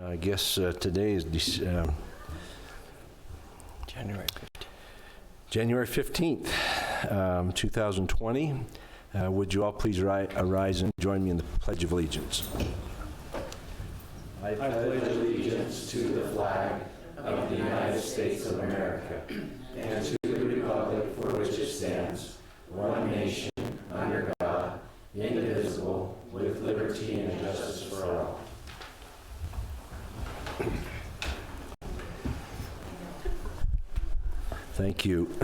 I guess today is January 15th, 2020. Would you all please arise and join me in the Pledge of Allegiance? I pledge allegiance to the flag of the United States of America and to the republic for which it stands, one nation, under God, indivisible, with liberty and justice for all. Thank you.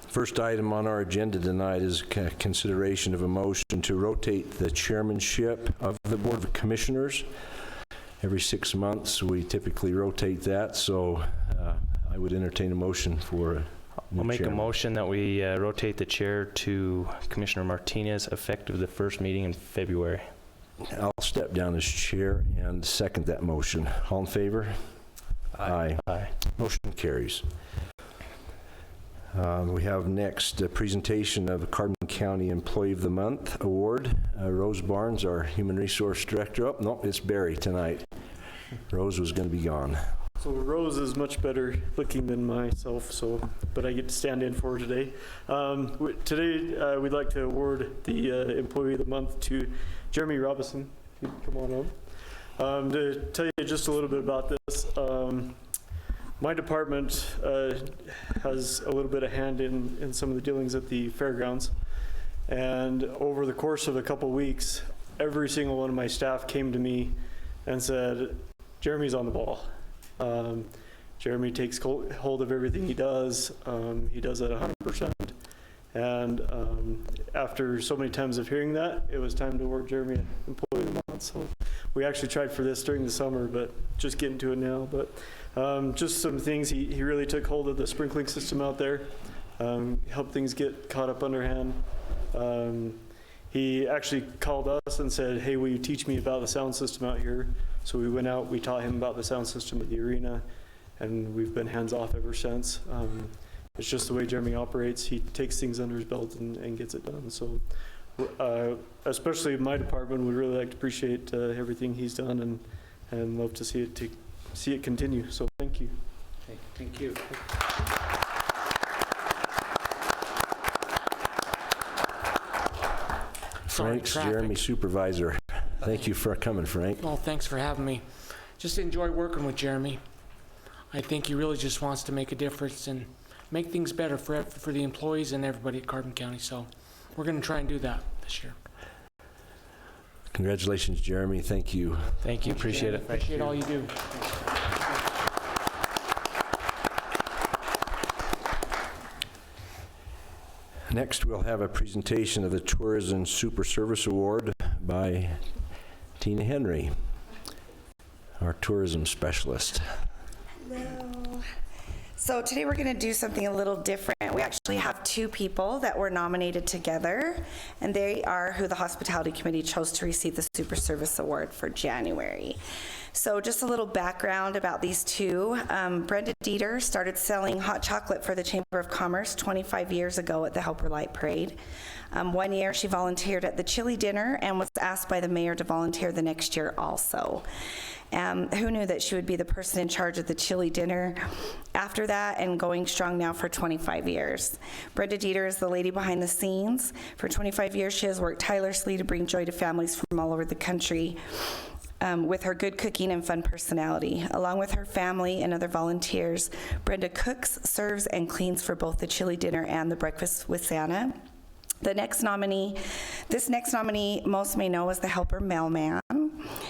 First item on our agenda tonight is consideration of a motion to rotate the chairmanship of the Board of Commissioners. Every 6 months, we typically rotate that, so I would entertain a motion for I'll make a motion that we rotate the chair to Commissioner Martinez effective the first meeting in February. I'll step down as chair and second that motion. All in favor? Aye. Aye. Motion carries. We have next a presentation of the Carbon County Employee of the Month Award. Rose Barnes, our Human Resource Director. Oh, no, it's Barry tonight. Rose was going to be gone. So Rose is much better looking than myself, but I get to stand in for her today. Today, we'd like to award the Employee of the Month to Jeremy Robinson. If you'd come on up. To tell you just a little bit about this, my department has a little bit of hand in some of the dealings at the fairgrounds. And over the course of a couple weeks, every single one of my staff came to me and said, Jeremy's on the ball. Jeremy takes hold of everything he does. He does it 100%. And after so many times of hearing that, it was time to award Jeremy an Employee of the Month. So we actually tried for this during the summer, but just getting to it now. But just some things, he really took hold of the sprinkling system out there, helped things get caught up underhand. He actually called us and said, hey, will you teach me about the sound system out here? So we went out, we taught him about the sound system at the arena, and we've been hands off ever since. It's just the way Jeremy operates. He takes things under his belt and gets it done. So especially my department would really like to appreciate everything he's done and love to see it continue. So thank you. Thank you. Frank's Jeremy Supervisor. Thank you for coming, Frank. Well, thanks for having me. Just enjoy working with Jeremy. I think he really just wants to make a difference and make things better for the employees and everybody at Carbon County. So we're going to try and do that this year. Congratulations, Jeremy. Thank you. Thank you. Appreciate it. Appreciate all you do. Next, we'll have a presentation of the Tourism Super Service Award by Tina Henry, our tourism specialist. Hello. So today we're going to do something a little different. We actually have two people that were nominated together, and they are who the Hospitality Committee chose to receive the Super Service Award for January. So just a little background about these two. Brenda Dieter started selling hot chocolate for the Chamber of Commerce 25 years ago at the Helper Light Parade. 1 year she volunteered at the chili dinner and was asked by the mayor to volunteer the next year also. Who knew that she would be the person in charge of the chili dinner after that and going strong now for 25 years. Brenda Dieter is the lady behind the scenes. For 25 years, she has worked tirelessly to bring joy to families from all over the country. With her good cooking and fun personality. Along with her family and other volunteers, Brenda cooks, serves, and cleans for both the chili dinner and the breakfast with Santa. This next nominee, most may know as the Helper Mailman.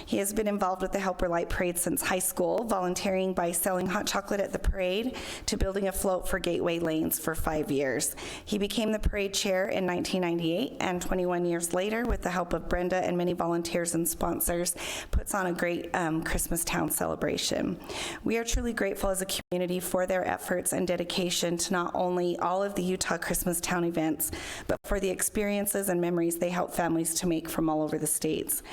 He has been involved with the Helper Light Parade since high school, volunteering by selling hot chocolate at the parade to building a float for Gateway Lanes for 5 years. He became the parade chair in 1998, and 21 years later, with the help of Brenda and many volunteers and sponsors, puts on a great Christmas Town celebration. We are truly grateful as a community for their efforts and dedication to not only all of the Utah Christmas Town events, but for the experiences and memories they help families to make from all over the states.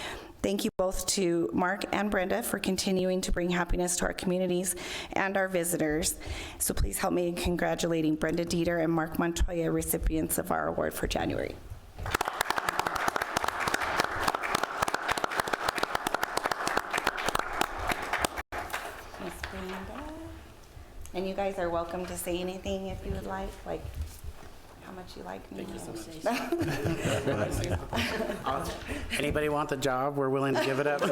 Thank you both to Mark and Brenda for continuing to bring happiness to our communities and our visitors. So please help me in congratulating Brenda Dieter and Mark Montoya, recipients of our award for January. And you guys are welcome to say anything if you would like how much you like me. Anybody want the job? We're willing to give it up.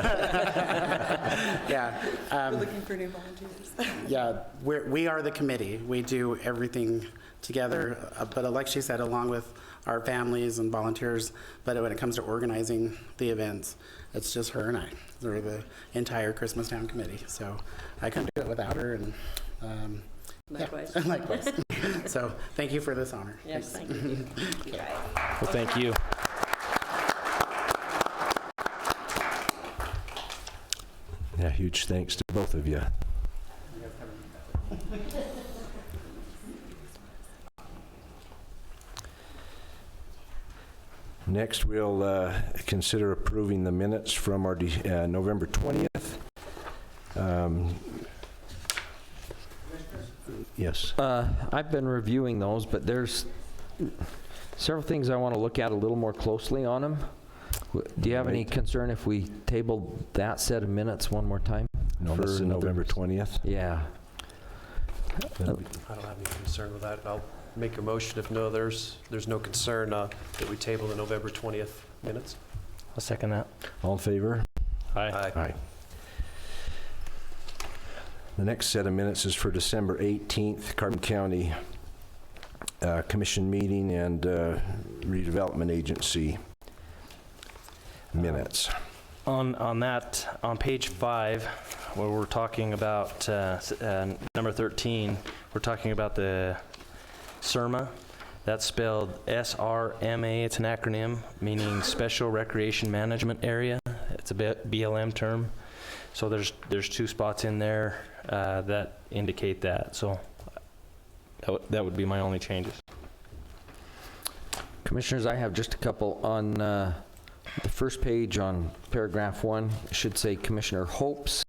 Yeah. We're looking for new volunteers. Yeah, we are the committee. We do everything together, but like she said, along with our families and volunteers, but when it comes to organizing the events, it's just her and I. We're the entire Christmas Town committee, so I couldn't do it without her, and Likewise. yeah, likewise. So thank you for this honor. Yes, thank you. Well, thank you. Yeah, huge thanks to both of you. Next, we'll consider approving the minutes from our November 20th. Yes. I've been reviewing those, but there's several things I want to look at a little more closely on them. Do you have any concern if we tabled that set of minutes one more time? No, this is November 20th. Yeah. I don't have any concern with that. I'll make a motion if there's no concern that we table the November 20th minutes. I'll second that. All in favor? Aye. Aye. The next set of minutes is for December 18th, Carbon County Commission meeting and Redevelopment Agency minutes. On that, on page 5, where we're talking about number 13, we're talking about the SRMA. That's spelled S-R-M-A. It's an acronym meaning Special Recreation Management Area. It's a BLM term. So there's 2 spots in there that indicate that. So that would be my only changes. Commissioners, I have just a couple on the first page on paragraph 1. It should say Commissioner Hopes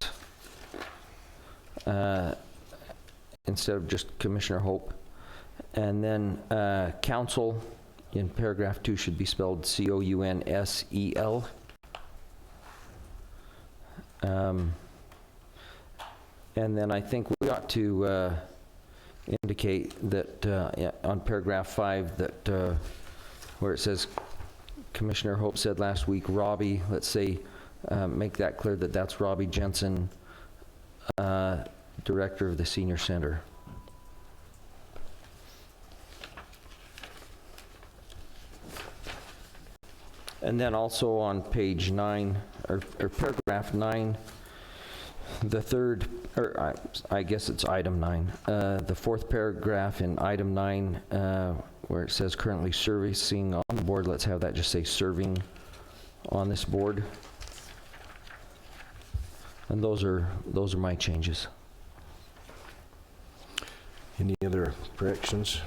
instead of just Commissioner Hope. And then council in paragraph 2 should be spelled C-O-U-N-S-E-L. And then I think we ought to indicate that on paragraph 5 that where it says Commissioner Hope said last week, Robbie, let's say, make that clear that that's Robbie Jensen, Director of the Senior Center. And then also on page 9, or paragraph 9, the third, or I guess it's item 9, the 4th paragraph in item 9, where it says currently servicing on the board, let's have that just say serving on this board. And those are my changes. Any other corrections?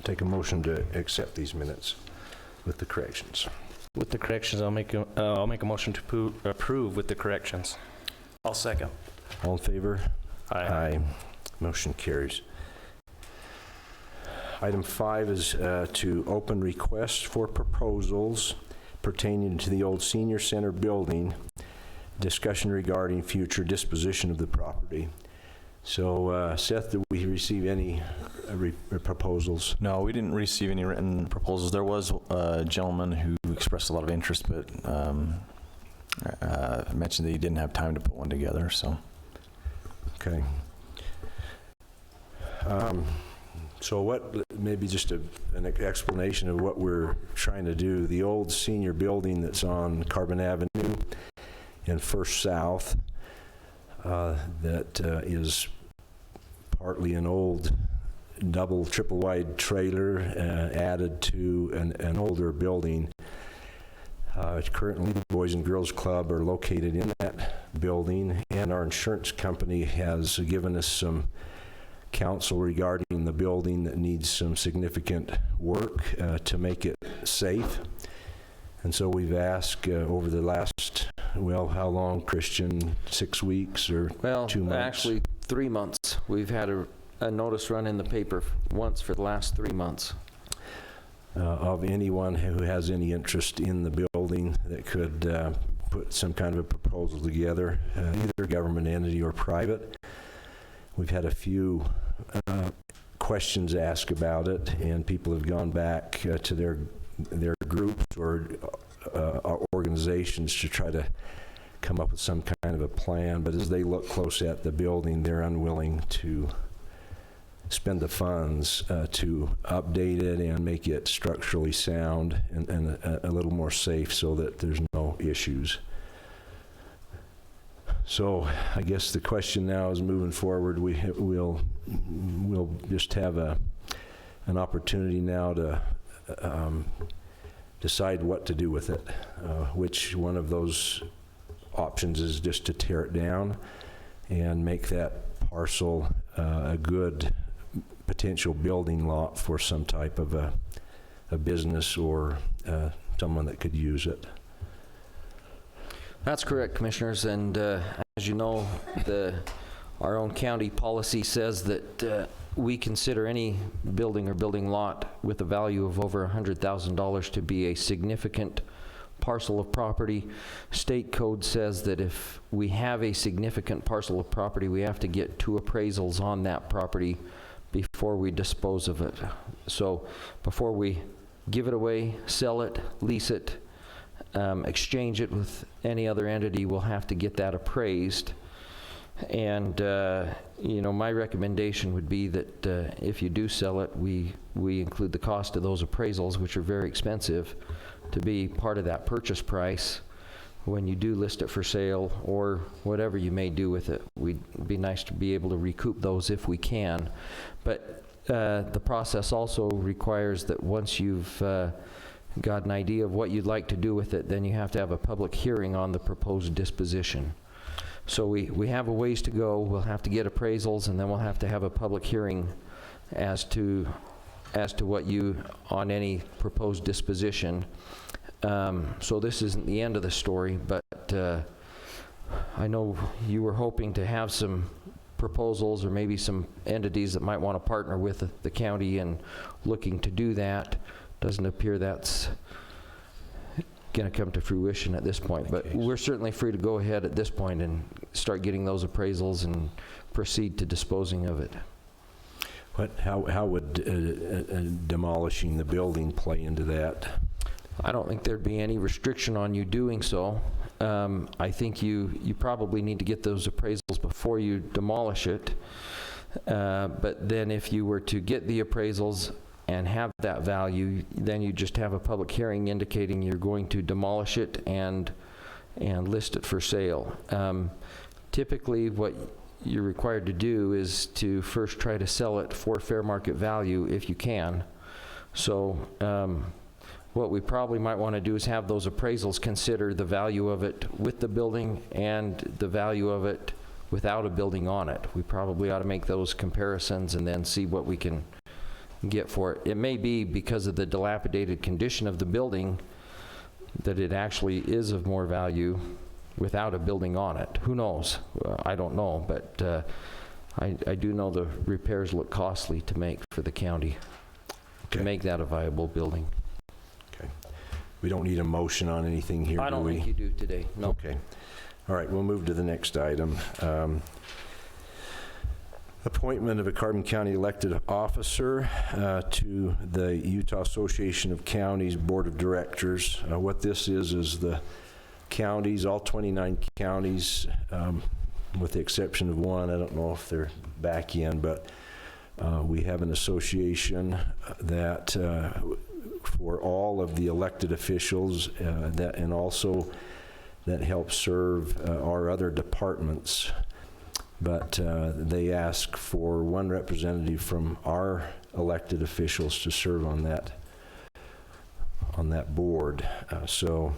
Take a motion to accept these minutes with the corrections. With the corrections, I'll make a motion to approve with the corrections. I'll second. All in favor? Aye. Motion carries. Item 5 is to open requests for proposals pertaining to the old senior center building, discussion regarding future disposition of the property. So, Seth, did we receive any proposals? No, we didn't receive any written proposals. There was a gentleman who expressed a lot of interest, but mentioned that he didn't have time to put one together, so. Okay. So what, maybe just an explanation of what we're trying to do. The old senior building that's on Carbon Avenue in First South, that is partly an old triple wide trailer added to an older building. Currently, the Boys and Girls Club are located in that building, and our insurance company has given us some counsel regarding the building that needs some significant work to make it safe. And so we've asked over the last, well, how long, Christian? 6 weeks or 2 months? Well, actually 3 months. We've had a notice run in the paper once for the last 3 months. Of anyone who has any interest in the building that could put some kind of a proposal together, either government entity or private. we've had a few questions asked about it, and people have gone back to their groups or organizations to try to come up with some kind of a plan. But as they look close at the building, they're unwilling to spend the funds to update it and make it structurally sound and a little more safe so that there's no issues. So I guess the question now is, moving forward, we'll just have an opportunity now to decide what to do with it. Which one of those options is just to tear it down and make that parcel a good potential building lot for some type of a business or someone that could use it. That's correct, Commissioners, and as you know, our own county policy says that we consider any building or building lot with a value of over $100,000 to be a significant parcel of property. State code says that if we have a significant parcel of property, we have to get 2 appraisals on that property before we dispose of it. So before we give it away, sell it, lease it, exchange it with any other entity, we'll have to get that appraised. And you know, my recommendation would be that if you do sell it, we include the cost of those appraisals, which are very expensive, to be part of that purchase price when you do list it for sale or whatever you may do with it. It'd be nice to be able to recoup those if we can. But the process also requires that once you've got an idea of what you'd like to do with it, then you have to have a public hearing on the proposed disposition. So we have a ways to go. We'll have to get appraisals, and then we'll have to have a public hearing as to what you, on any proposed disposition. So this isn't the end of the story, but I know you were hoping to have some proposals or maybe some entities that might want to partner with the county and looking to do that. Doesn't appear that's going to come to fruition at this point, but we're certainly free to go ahead at this point and start getting those appraisals and proceed to disposing of it. How would demolishing the building play into that? I don't think there'd be any restriction on you doing so. I think you probably need to get those appraisals before you demolish it. But then if you were to get the appraisals and have that value, then you just have a public hearing indicating you're going to demolish it and list it for sale. Typically, what you're required to do is to first try to sell it for fair market value if you can. So what we probably might want to do is have those appraisals consider the value of it with the building and the value of it without a building on it. We probably ought to make those comparisons and then see what we can get for it. It may be because of the dilapidated condition of the building that it actually is of more value without a building on it. Who knows? I don't know, but I do know the repairs look costly to make for the county to make that a viable building. Okay. We don't need a motion on anything here, do we? I don't think you do today, no. Okay. All right, we'll move to the next item. Appointment of a Carbon County elected officer to the Utah Association of Counties Board of Directors. What this is the counties, all 29 counties, with the exception of one. I don't know if they're back in, but we have an association that for all of the elected officials and also that helps serve our other departments. But they ask for one representative from our elected officials to serve on that board. So,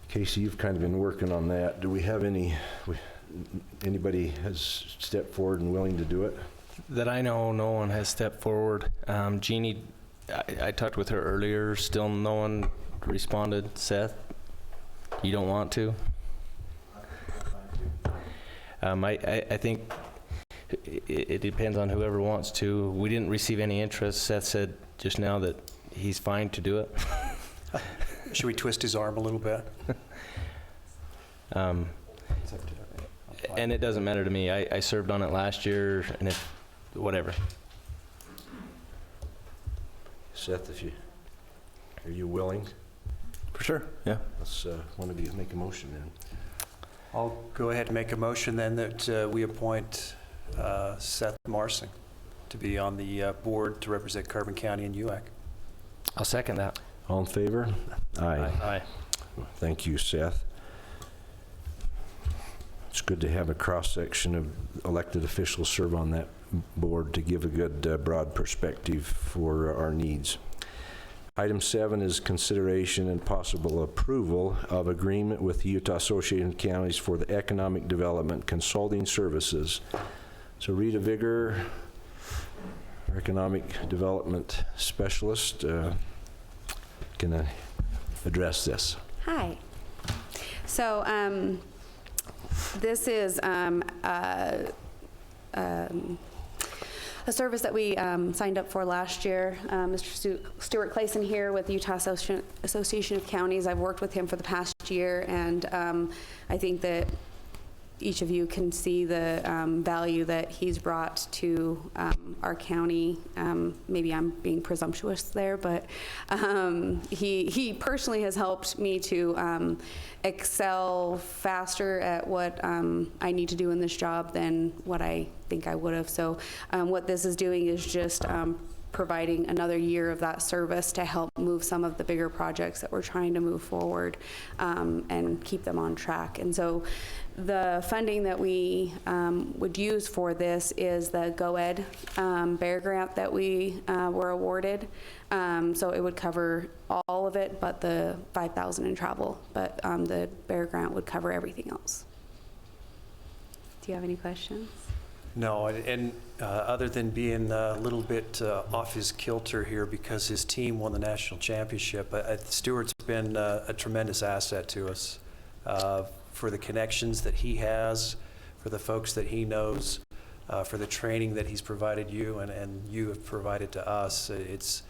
Casey, you've kind of been working on that. Do we have anybody has stepped forward and willing to do it? That I know, no one has stepped forward. Jeannie, I talked with her earlier, still no one responded. Seth, you don't want to? I think it depends on whoever wants to. We didn't receive any interest. Seth said just now that he's fine to do it. Should we twist his arm a little bit? And it doesn't matter to me. I served on it last year, and if, whatever. Seth, are you willing? For sure, yeah. Let's, one of you make a motion then. I'll go ahead and make a motion then that we appoint Seth Marsing to be on the board to represent Carbon County and UAC. I'll second that. All in favor? Aye. Aye. Thank you, Seth. It's good to have a cross-section of elected officials serve on that board to give a good broad perspective for our needs. Item 7 is consideration and possible approval of agreement with the Utah Association of Counties for the Economic Development Consulting Services. So Rita Vigor, our Economic Development Specialist, can address this. Hi. So this is a service that we signed up for last year. Mr. Stuart Clayson here with the Utah Association of Counties. I've worked with him for the past year, and I think that each of you can see the value that he's brought to our county. Maybe I'm being presumptuous there, but he personally has helped me to excel faster at what I need to do in this job than what I think I would have. So what this is doing is just providing another year of that service to help move some of the bigger projects that we're trying to move forward and keep them on track. And so the funding that we would use for this is the GoEd Bear Grant that we were awarded. So it would cover all of it, but the $5,000 in travel. But the Bear Grant would cover everything else. Do you have any questions? No, and other than being a little bit off his kilter here because his team won the national championship, Stuart's been a tremendous asset to us for the connections that he has, for the folks that he knows, for the training that he's provided you and you have provided to us. It's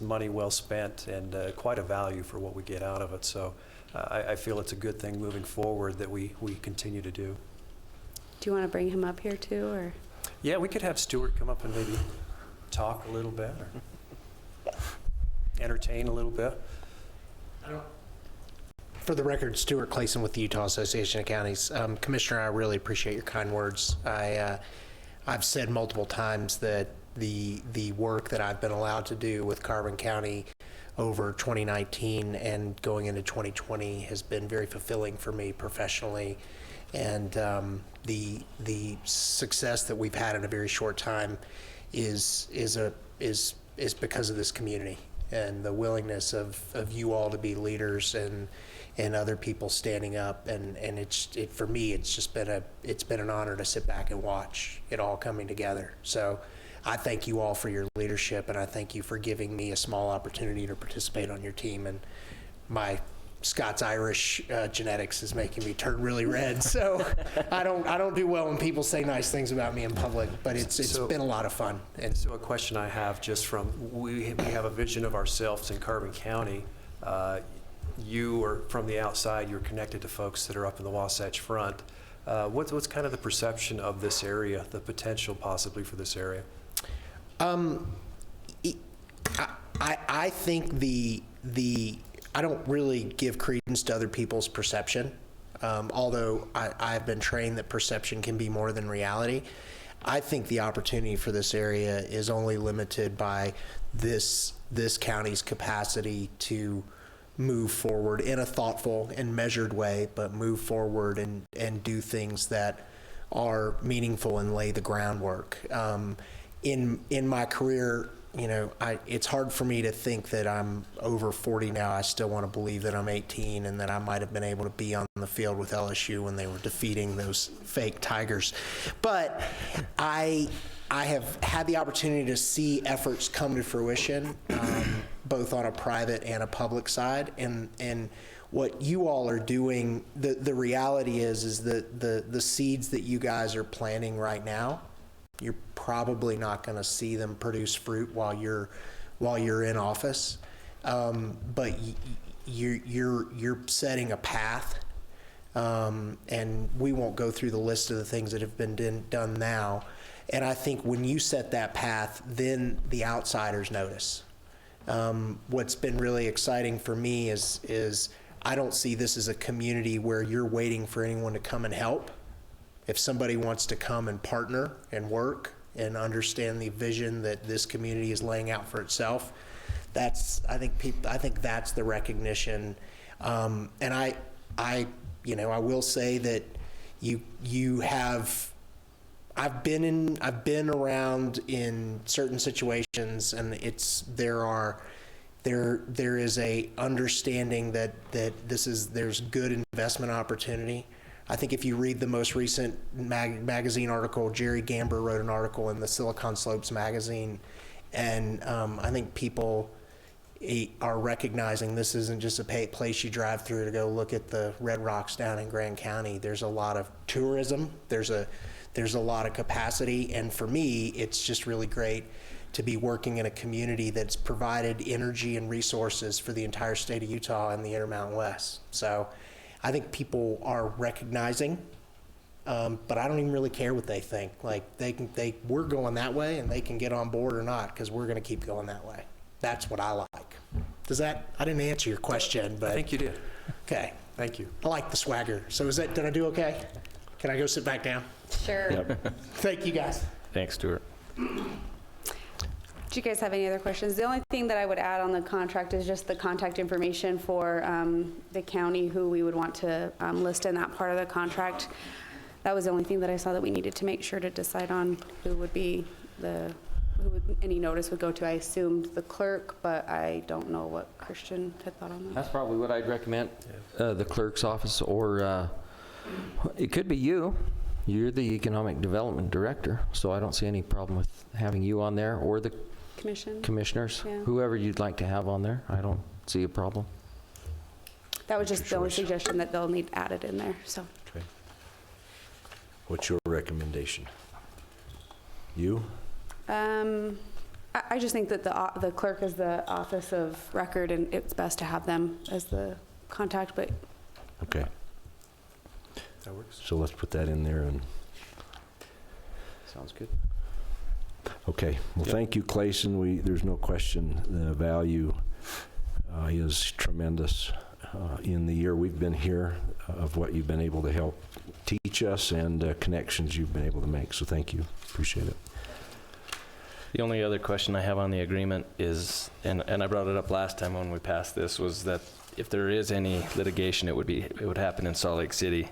money well spent and quite a value for what we get out of it. So I feel it's a good thing moving forward that we continue to do. Do you want to bring him up here too, or? Yeah, we could have Stuart come up and maybe talk a little bit or entertain a little bit. For the record, Stuart Clayson with the Utah Association of Counties. Commissioner, I really appreciate your kind words. I've said multiple times that the work that I've been allowed to do with Carbon County over 2019 and going into 2020 has been very fulfilling for me professionally. And the success that we've had in a very short time is because of this community and the willingness of you all to be leaders and other people standing up. And for me, it's been an honor to sit back and watch it all coming together. So I thank you all for your leadership, and I thank you for giving me a small opportunity to participate on your team. And my Scots-Irish genetics is making me turn really red, so I don't do well when people say nice things about me in public, but it's been a lot of fun. And so a question I have just from, we have a vision of ourselves in Carbon County. You are from the outside, you're connected to folks that are up in the Wasatch Front. What's kind of the perception of this area, the potential possibly for this area? I think I don't really give credence to other people's perception, although I've been trained that perception can be more than reality. I think the opportunity for this area is only limited by this county's capacity to move forward in a thoughtful and measured way, but move forward and do things that are meaningful and lay the groundwork. In my career, it's hard for me to think that I'm over 40 now. I still want to believe that I'm 18 and that I might have been able to be on the field with LSU when they were defeating those fake Tigers. But I have had the opportunity to see efforts come to fruition, both on a private and a public side. And what you all are doing, the reality is that the seeds that you guys are planting right now, you're probably not going to see them produce fruit while you're in office, but you're setting a path And we won't go through the list of the things that have been done now. And I think when you set that path, then the outsiders notice. What's been really exciting for me is I don't see this as a community where you're waiting for anyone to come and help. If somebody wants to come and partner and work and understand the vision that this community is laying out for itself, I think that's the recognition. And I will say that I've been around in certain situations, and there is a understanding that there's good investment opportunity. I think if you read the most recent magazine article, Jerry Gamber wrote an article in the Silicon Slopes magazine, and I think people are recognizing this isn't just a place you drive through to go look at the red rocks down in Grand County. There's a lot of tourism. There's a lot of capacity, and for me, it's just really great to be working in a community that's provided energy and resources for the entire state of Utah and the Intermountain West. So I think people are recognizing, but I don't even really care what they think. Like we're going that way, and they can get on board or not, because we're going to keep going that way. That's what I like. I didn't answer your question, but. I think you did. Okay. Thank you. I like the swagger. So did I do okay? Can I go sit back down? Sure. Thank you, guys. Thanks, Stuart. Do you guys have any other questions? The only thing that I would add on the contract is just the contact information for the county who we would want to list in that part of the contract. That was the only thing that I saw that we needed to make sure to decide on who would be any notice would go to. I assumed the clerk, but I don't know what Christian had thought on that. That's probably what I'd recommend, the clerk's office, or it could be you. You're the economic development director, so I don't see any problem with having you on there, or the commissioners, Yeah. whoever you'd like to have on there. I don't see a problem. That was just the only suggestion that they'll need added in there, so. Okay. What's your recommendation? You? I just think that the clerk is the office of record, and it's best to have them as the contact, but. Okay. That works. So let's put that in there. And Sounds good. okay. Well, thank you, Clayson. There's no question the value is tremendous in the year we've been here of what you've been able to help teach us and connections you've been able to make. So thank you. Appreciate it. The only other question I have on the agreement is, and I brought it up last time when we passed this, was that if there is any litigation, it would happen in Salt Lake City.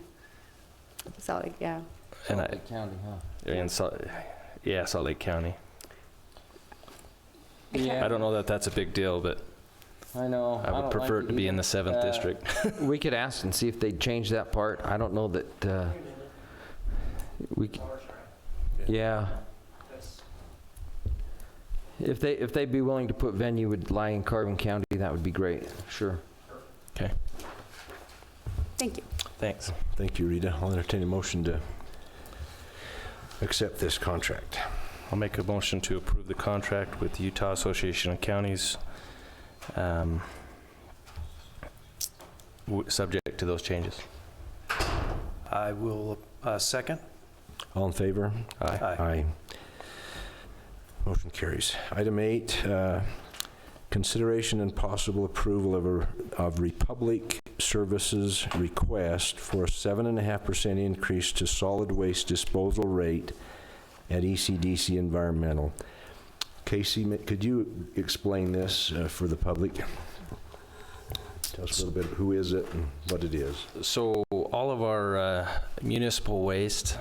Salt Lake, yeah. And Salt Lake County, huh? In Salt Lake County. Yeah. I don't know that that's a big deal, but I know. I would prefer it to be in the 7th district. We could ask and see if they'd change that part. I don't know that yeah. If they'd be willing to put venue would lie in Carbon County, that would be great. Sure. Okay. Thank you. Thanks. Thank you, Rita. I'll entertain a motion to accept this contract. I'll make a motion to approve the contract with the Utah Association of Counties, subject to those changes. I will second. All in favor? Aye. Aye. Motion carries. Item 8, consideration and possible approval of Republic Services request for a 7.5% increase to solid waste disposal rate at ECDC Environmental. Casey, could you explain this for the public? Tell us a little bit, who is it and what it is? So all of our municipal waste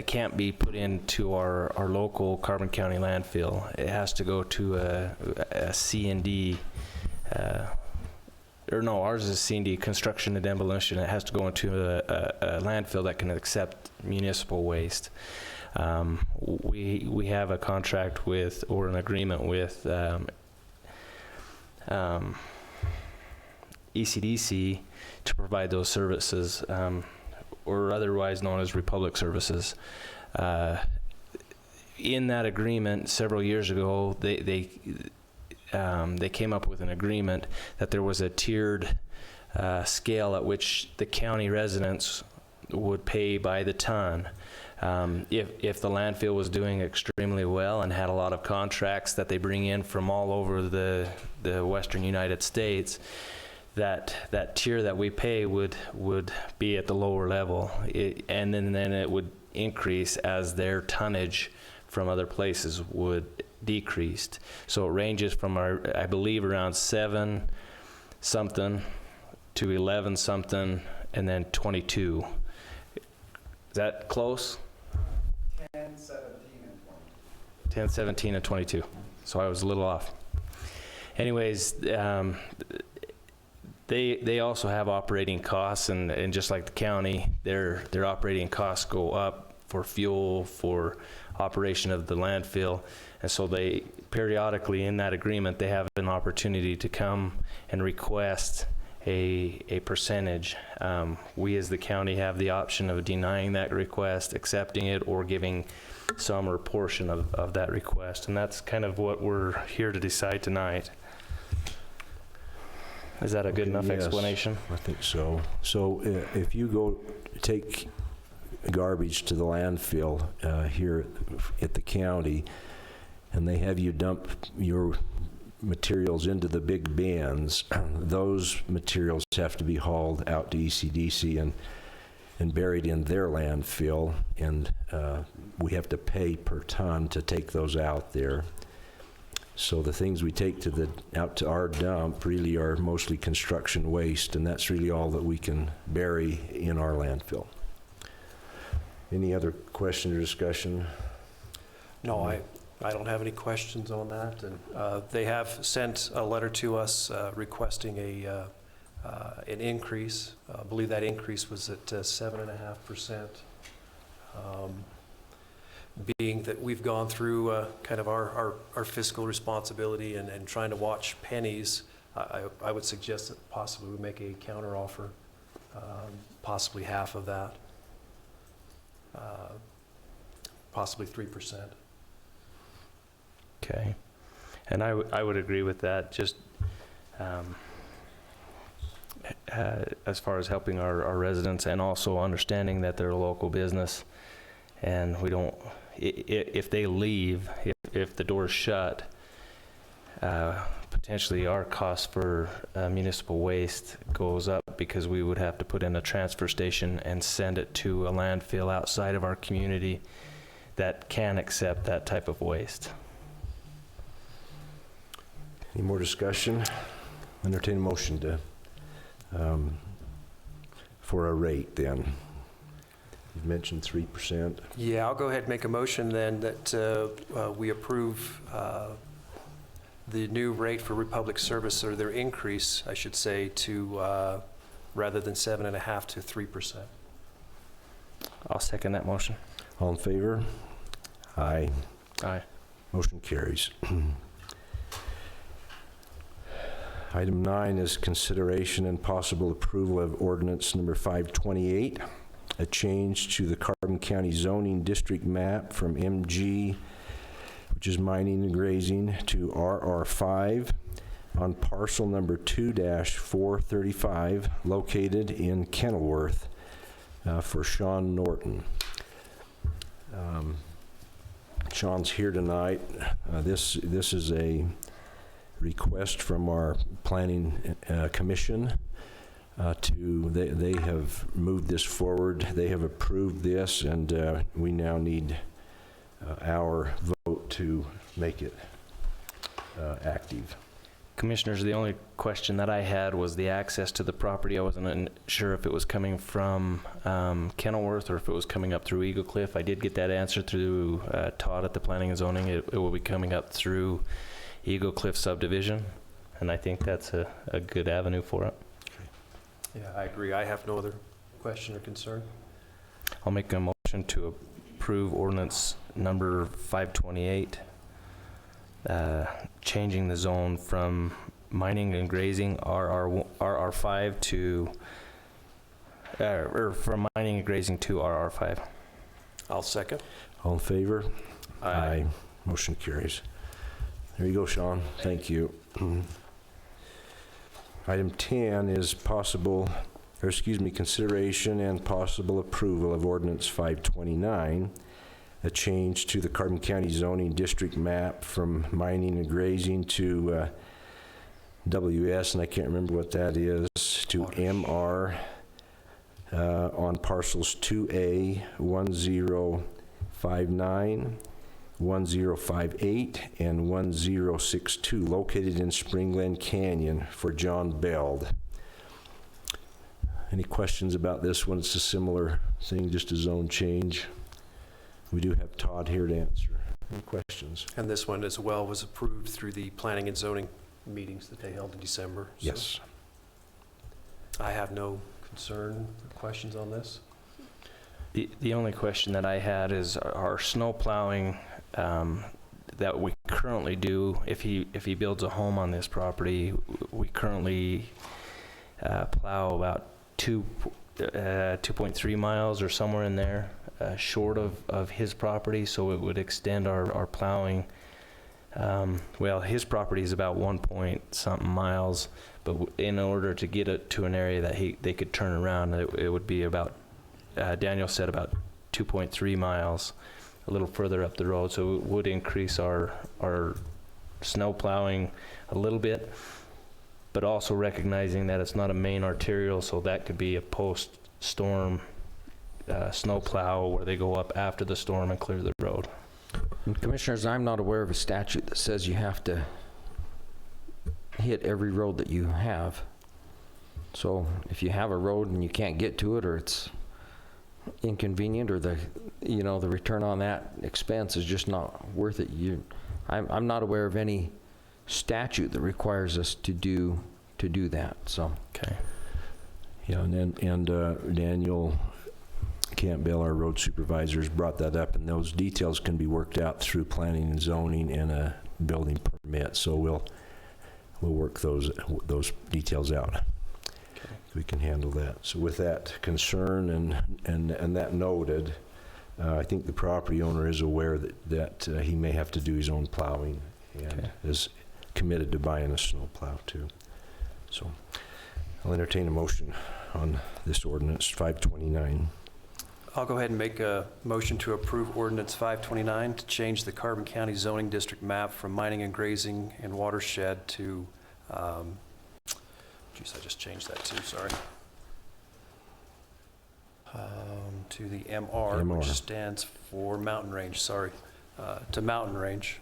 can't be put into our local Carbon County landfill. It has to go to a C&D, or no, ours is C&D, construction and demolition. It has to go into a landfill that can accept municipal waste. We have a contract with, or an agreement with ECDC to provide those services, or otherwise known as Republic Services. In that agreement, several years ago, they came up with an agreement that there was a tiered scale at which the county residents would pay by the ton. If the landfill was doing extremely well and had a lot of contracts that they bring in from all over the western United States, that tier that we pay would be at the lower level, and then it would increase as their tonnage from other places would decrease. So it ranges from I believe around 7 something to 11 something, and then 22. Is that close? 10, 17, and 22. So I was a little off. Anyways, they also have operating costs, and just like the county, their operating costs go up for fuel, for operation of the landfill, and so they periodically in that agreement they have an opportunity to come and request a percentage. We as the county have the option of denying that request, accepting it, or giving some or portion of that request, and that's kind of what we're here to decide tonight. Is that a good enough Yes, explanation? I think so. So if you go take garbage to the landfill here at the county, and they have you dump your materials into the big bins, those materials have to be hauled out to ECDC and buried in their landfill, and we have to pay per ton to take those out there. So the things we take out to our dump really are mostly construction waste, and that's really all that we can bury in our landfill. Any other question or discussion? No, I don't have any questions on that. And they have sent a letter to us requesting an increase. I believe that increase was at 7.5%. Being that we've gone through kind of our fiscal responsibility and trying to watch pennies, I would suggest that possibly we make a counteroffer, possibly half of that, possibly 3%. Okay, and I would agree with that. Just as far as helping our residents, and also understanding that they're a local business, and we don't. If they leave, if the door's shut, potentially our cost for municipal waste goes up, because we would have to put in a transfer station and send it to a landfill outside of our community that can accept that type of waste. Any more discussion? Entertain a motion to for a rate then. You've mentioned 3%. Yeah, I'll go ahead and make a motion then that we approve the new rate for Republic Service, or their increase, I should say, to rather than 7.5% to 3%. I'll second that motion. All in favor? Aye. Aye. Motion carries. Item 9 is consideration and possible approval of ordinance number 528, a change to the Carbon County zoning district map from MG, which is mining and grazing, to RR5 on parcel number 2-435, located in Kenilworth, for Sean Norton. Sean's here tonight. This is a request from our planning commission. They have moved this forward. They have approved this, and we now need our vote to make it active. Commissioners, the only question that I had was the access to the property. I wasn't sure if it was coming from Kenilworth or if it was coming up through Eagle Cliff. I did get that answer through Todd at the Planning and Zoning. It will be coming up through Eagle Cliff subdivision, and I think that's a good avenue for it. Yeah, I agree. I have no other question or concern. I'll make a motion to approve ordinance number 528, changing the zone from mining and grazing RR5 to, or from mining and grazing to RR5. I'll second. All in favor? Aye. Motion carries. There you go, Sean. Thank you. Item 10 is consideration and possible approval of ordinance 529, a change to the Carbon County zoning district map from mining and grazing to WS, and I can't remember what that is, to MR on parcels 2A, 1059, 1058, and 1062, located in Springland Canyon for John Beld. Any questions about this one? It's a similar thing, just a zone change. We do have Todd here to answer any questions. And this one as well was approved through the planning and zoning meetings that they held in December. So Yes. I have no concern or questions on this. The only question that I had is our snow plowing that we currently do, if he builds a home on this property, we currently plow about 2.3 miles or somewhere in there short of his property, so it would extend our plowing. Well, his property is about 1-point-something miles, but in order to get it to an area that they could turn around, it would be about, Daniel said, about 2.3 miles, a little further up the road, so it would increase our snow plowing a little bit, but also recognizing that it's not a main arterial, so that could be a post-storm snow plow where they go up after the storm and clear the road. And Commissioners, I'm not aware of a statute that says you have to hit every road that you have. So if you have a road and you can't get to it, or it's inconvenient, or the return on that expense is just not worth it, I'm not aware of any statute that requires us to do that. So Okay. Yeah, and Daniel Campbell, our road supervisors, brought that up, and those details can be worked out through planning and zoning and a building permit. So we'll work those details out. Okay. We can handle that. So with that concern and that noted, I think the property owner is aware that he may have to do his own plowing, and is committed to buying a snow plow too. So I'll entertain a motion on this ordinance 529. I'll go ahead and make a motion to approve ordinance 529 to change the Carbon County zoning district map from mining and grazing and watershed to, I just changed that too, sorry. To the MR, which stands for mountain range, sorry, to mountain range.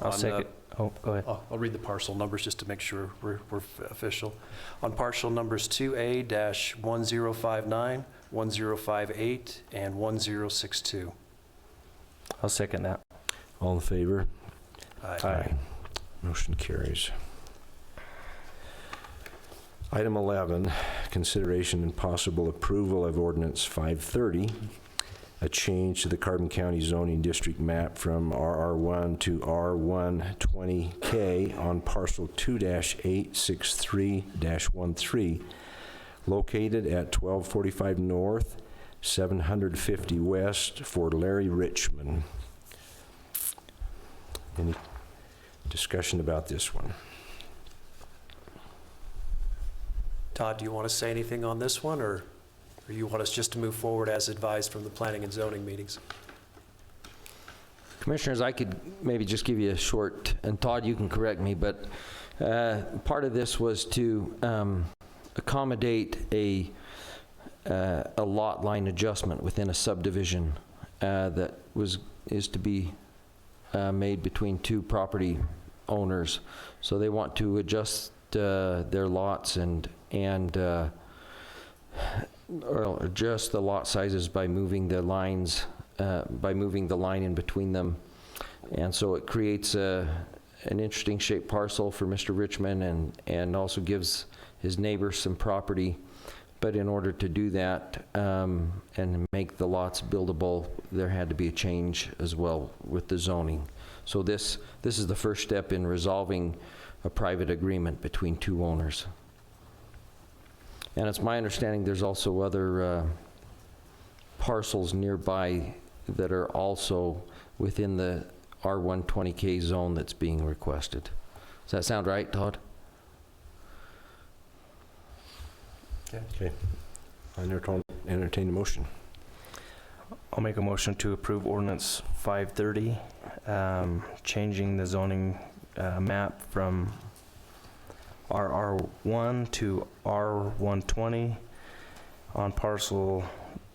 I'll second. Oh, go ahead. I'll read the parcel numbers just to make sure we're official. On parcel numbers 2A-1059, 1058, and 1062. I'll second that. All in favor? Aye. Motion carries. Item 11, consideration and possible approval of ordinance 530, a change to the Carbon County zoning district map from RR1 to R120K on parcel 2-863-13, located at 1245 North, 750 West for Larry Richmond. Any discussion about this one? Todd, do you want to say anything on this one, or you want us just to move forward as advised from the planning and zoning meetings? Commissioners, I could maybe just give you a short, and Todd, you can correct me, but part of this was to accommodate a lot line adjustment within a subdivision that is to be made between two property owners. So they want to adjust their lots and or adjust the lot sizes by moving the lines, by moving the line in between them. And so it creates an interesting shaped parcel for Mr. Richmond, and also gives his neighbors some property. But in order to do that and make the lots buildable, there had to be a change as well with the zoning. So this is the first step in resolving a private agreement between two owners. And it's my understanding there's also other parcels nearby that are also within the R120K zone that's being requested. Does that sound right, Todd? Okay. I entertain a motion. I'll make a motion to approve ordinance 530, changing the zoning map from RR1 to R120 on parcel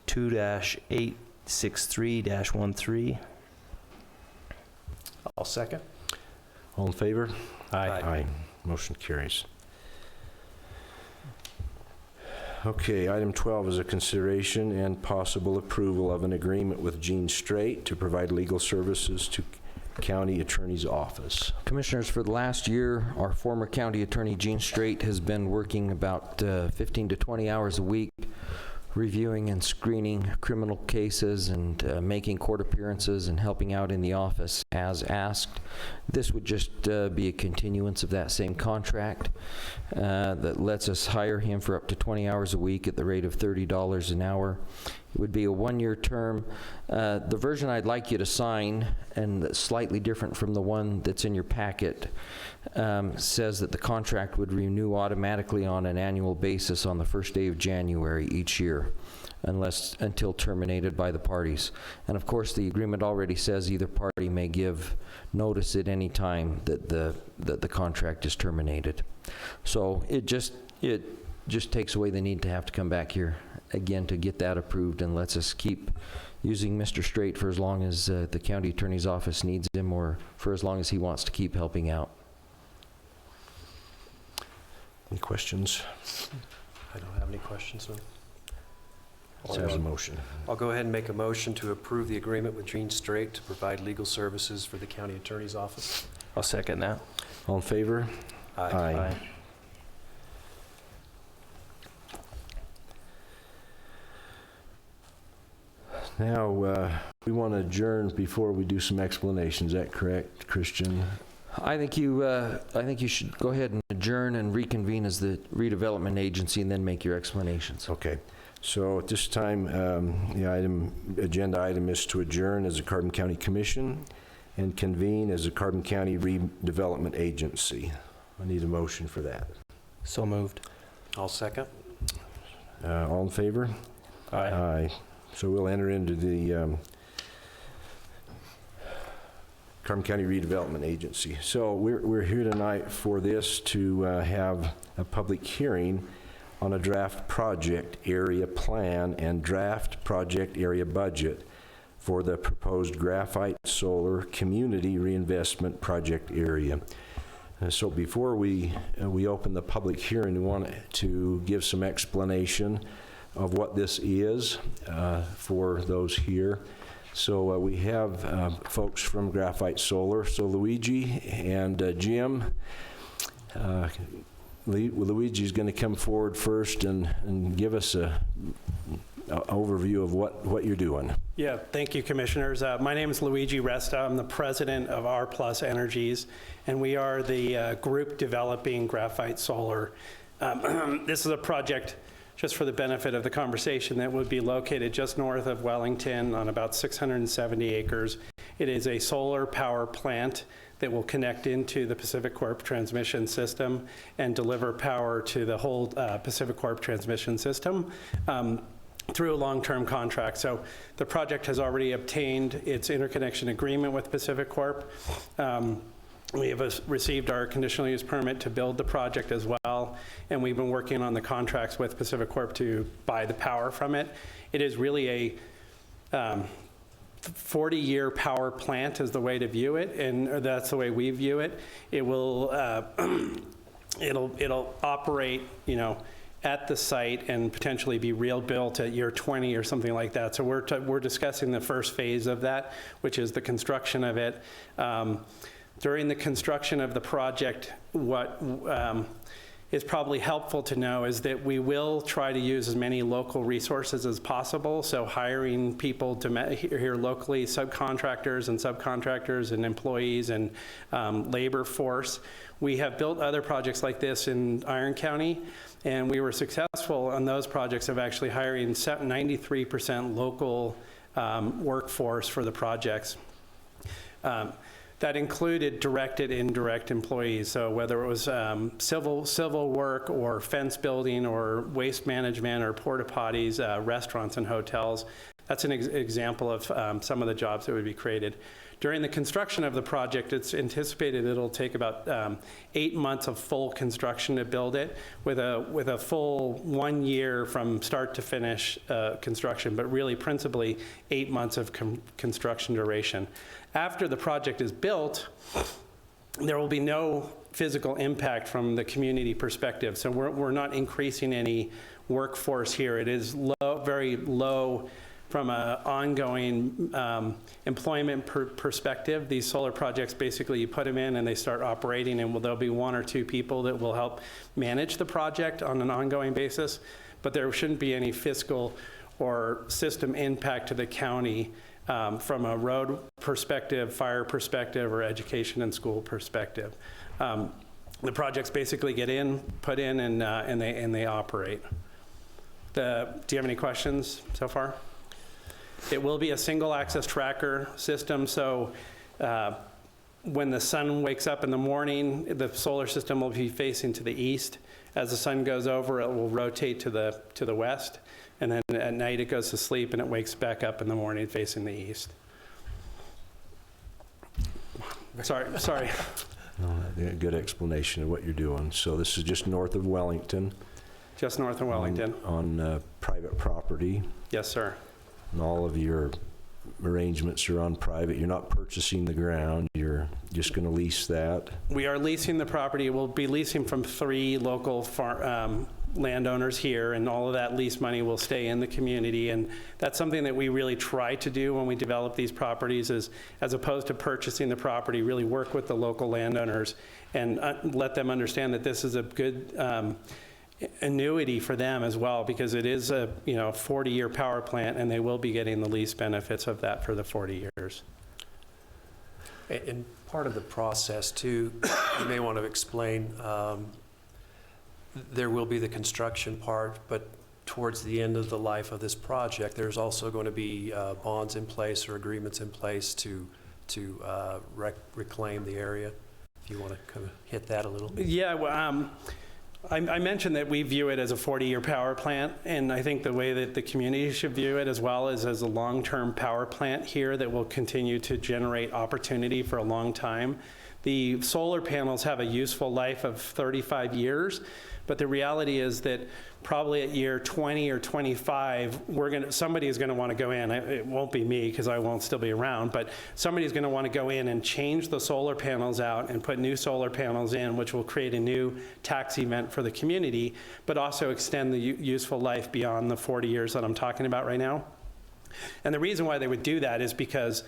2-863-13. I'll second. All in favor? Aye. Aye. Motion carries. Okay, item 12 is a consideration and possible approval of an agreement with Gene Strait to provide legal services to County Attorney's Office. Commissioners, for the last year, our former county attorney, Gene Strait, has been working about 15 to 20 hours a week, reviewing and screening criminal cases and making court appearances and helping out in the office as asked. This would just be a continuance of that same contract that lets us hire him for up to 20 hours a week at the rate of $30 an hour. It would be a one-year term. The version I'd like you to sign, and that's slightly different from the one that's in your packet, says that the contract would renew automatically on an annual basis on the first day of January each year, until terminated by the parties. And of course, the agreement already says either party may give notice at any time that the contract is terminated. So it just takes away the need to have to come back here again to get that approved, and lets us keep using Mr. Strait for as long as the county attorney's office needs him, or for as long as he wants to keep helping out. Any questions? I don't have any questions. So there's a motion. I'll go ahead and make a motion to approve the agreement with Gene Strait to provide legal services for the County Attorney's Office. I'll second that. All in favor? Aye. Now, we want to adjourn before we do some explanations. Is that correct, Christian? I think you should go ahead and adjourn and reconvene as the redevelopment agency, and then make your explanations. Okay. So at this time, the agenda item is to adjourn as a Carbon County Commission and convene as a Carbon County Redevelopment Agency. I need a motion for that. So moved. I'll second. All in favor? Aye. Aye. So we'll enter into the Carbon County Redevelopment Agency. So we're here tonight for this to have a public hearing on a draft project area plan and draft project area budget for the proposed graphite solar community reinvestment project area. So before we open the public hearing, we want to give some explanation of what this is for those here. So we have folks from Graphite Solar. So Luigi and Jim. Luigi's going to come forward first and give us an overview of what you're doing. Yeah, thank you, Commissioners. My name is Luigi Resta. I'm the president of R Plus Energies, and we are the group developing Graphite Solar. This is a project, just for the benefit of the conversation, that would be located just north of Wellington on about 670 acres. It is a solar power plant that will connect into the PacifiCorp transmission system and deliver power to the whole PacifiCorp transmission system through a long-term contract. So the project has already obtained its interconnection agreement with PacifiCorp. We have received our conditional use permit to build the project as well, and we've been working on the contracts with PacifiCorp to buy the power from it. It is really a 40-year power plant is the way to view it, and that's the way we view it. It will, it'll operate, at the site and potentially be real built at year 20 or something like that. So we're discussing the first phase of that, which is the construction of it. During the construction of the project, what is probably helpful to know is that we will try to use as many local resources as possible. So hiring people here locally, subcontractors and employees and labor force. We have built other projects like this in Iron County, and we were successful on those projects of actually hiring 93% local workforce for the projects. that included direct and indirect employees. So whether it was civil work or fence building or waste management or porta potties, restaurants and hotels, that's an example of some of the jobs that would be created. During the construction of the project, it's anticipated it'll take about 8 months of full construction to build it, with a full 1 year from start to finish construction, but really principally 8 months of construction duration. After the project is built, there will be no physical impact from the community perspective. So we're not increasing any workforce here. It is low, very low from an ongoing employment perspective. These solar projects, basically you put them in and they start operating, and there'll be 1 or 2 people that will help manage the project on an ongoing basis, but there shouldn't be any fiscal or system impact to the county from a road perspective, fire perspective, or education and school perspective. The projects basically get in, put in, and they operate. Do you have any questions so far? It will be a single access tracker system, so when the sun wakes up in the morning, the solar system will be facing to the east. As the sun goes over, it will rotate to the west, and then at night it goes to sleep and it wakes back up in the morning facing the east. Sorry. No, good explanation of what you're doing. So this is just north of Wellington. Just north of Wellington. On private property. Yes, sir. And all of your arrangements are on private. You're not purchasing the ground. You're just going to lease that. We are leasing the property. We'll be leasing from 3 local landowners here, and all of that lease money will stay in the community. And that's something that we really try to do when we develop these properties, is as opposed to purchasing the property, really work with the local landowners and let them understand that this is a good annuity for them as well, because it is a 40-year power plant, and they will be getting the lease benefits of that for the 40 years. And part of the process too, you may want to explain, there will be the construction part, but towards the end of the life of this project, there's also going to be bonds in place or agreements in place to reclaim the area. If you want to kind of hit that a little. Yeah, well, I mentioned that we view it as a 40-year power plant, and I think the way that the community should view it as well is as a long-term power plant here that will continue to generate opportunity for a long time. The solar panels have a useful life of 35 years, but the reality is that probably at year 20 or 25, somebody is going to want to go in. It won't be me, because I won't still be around, but somebody's going to want to go in and change the solar panels out and put new solar panels in, which will create a new tax event for the community, but also extend the useful life beyond the 40 years that I'm talking about right now. And the reason why they would do that is because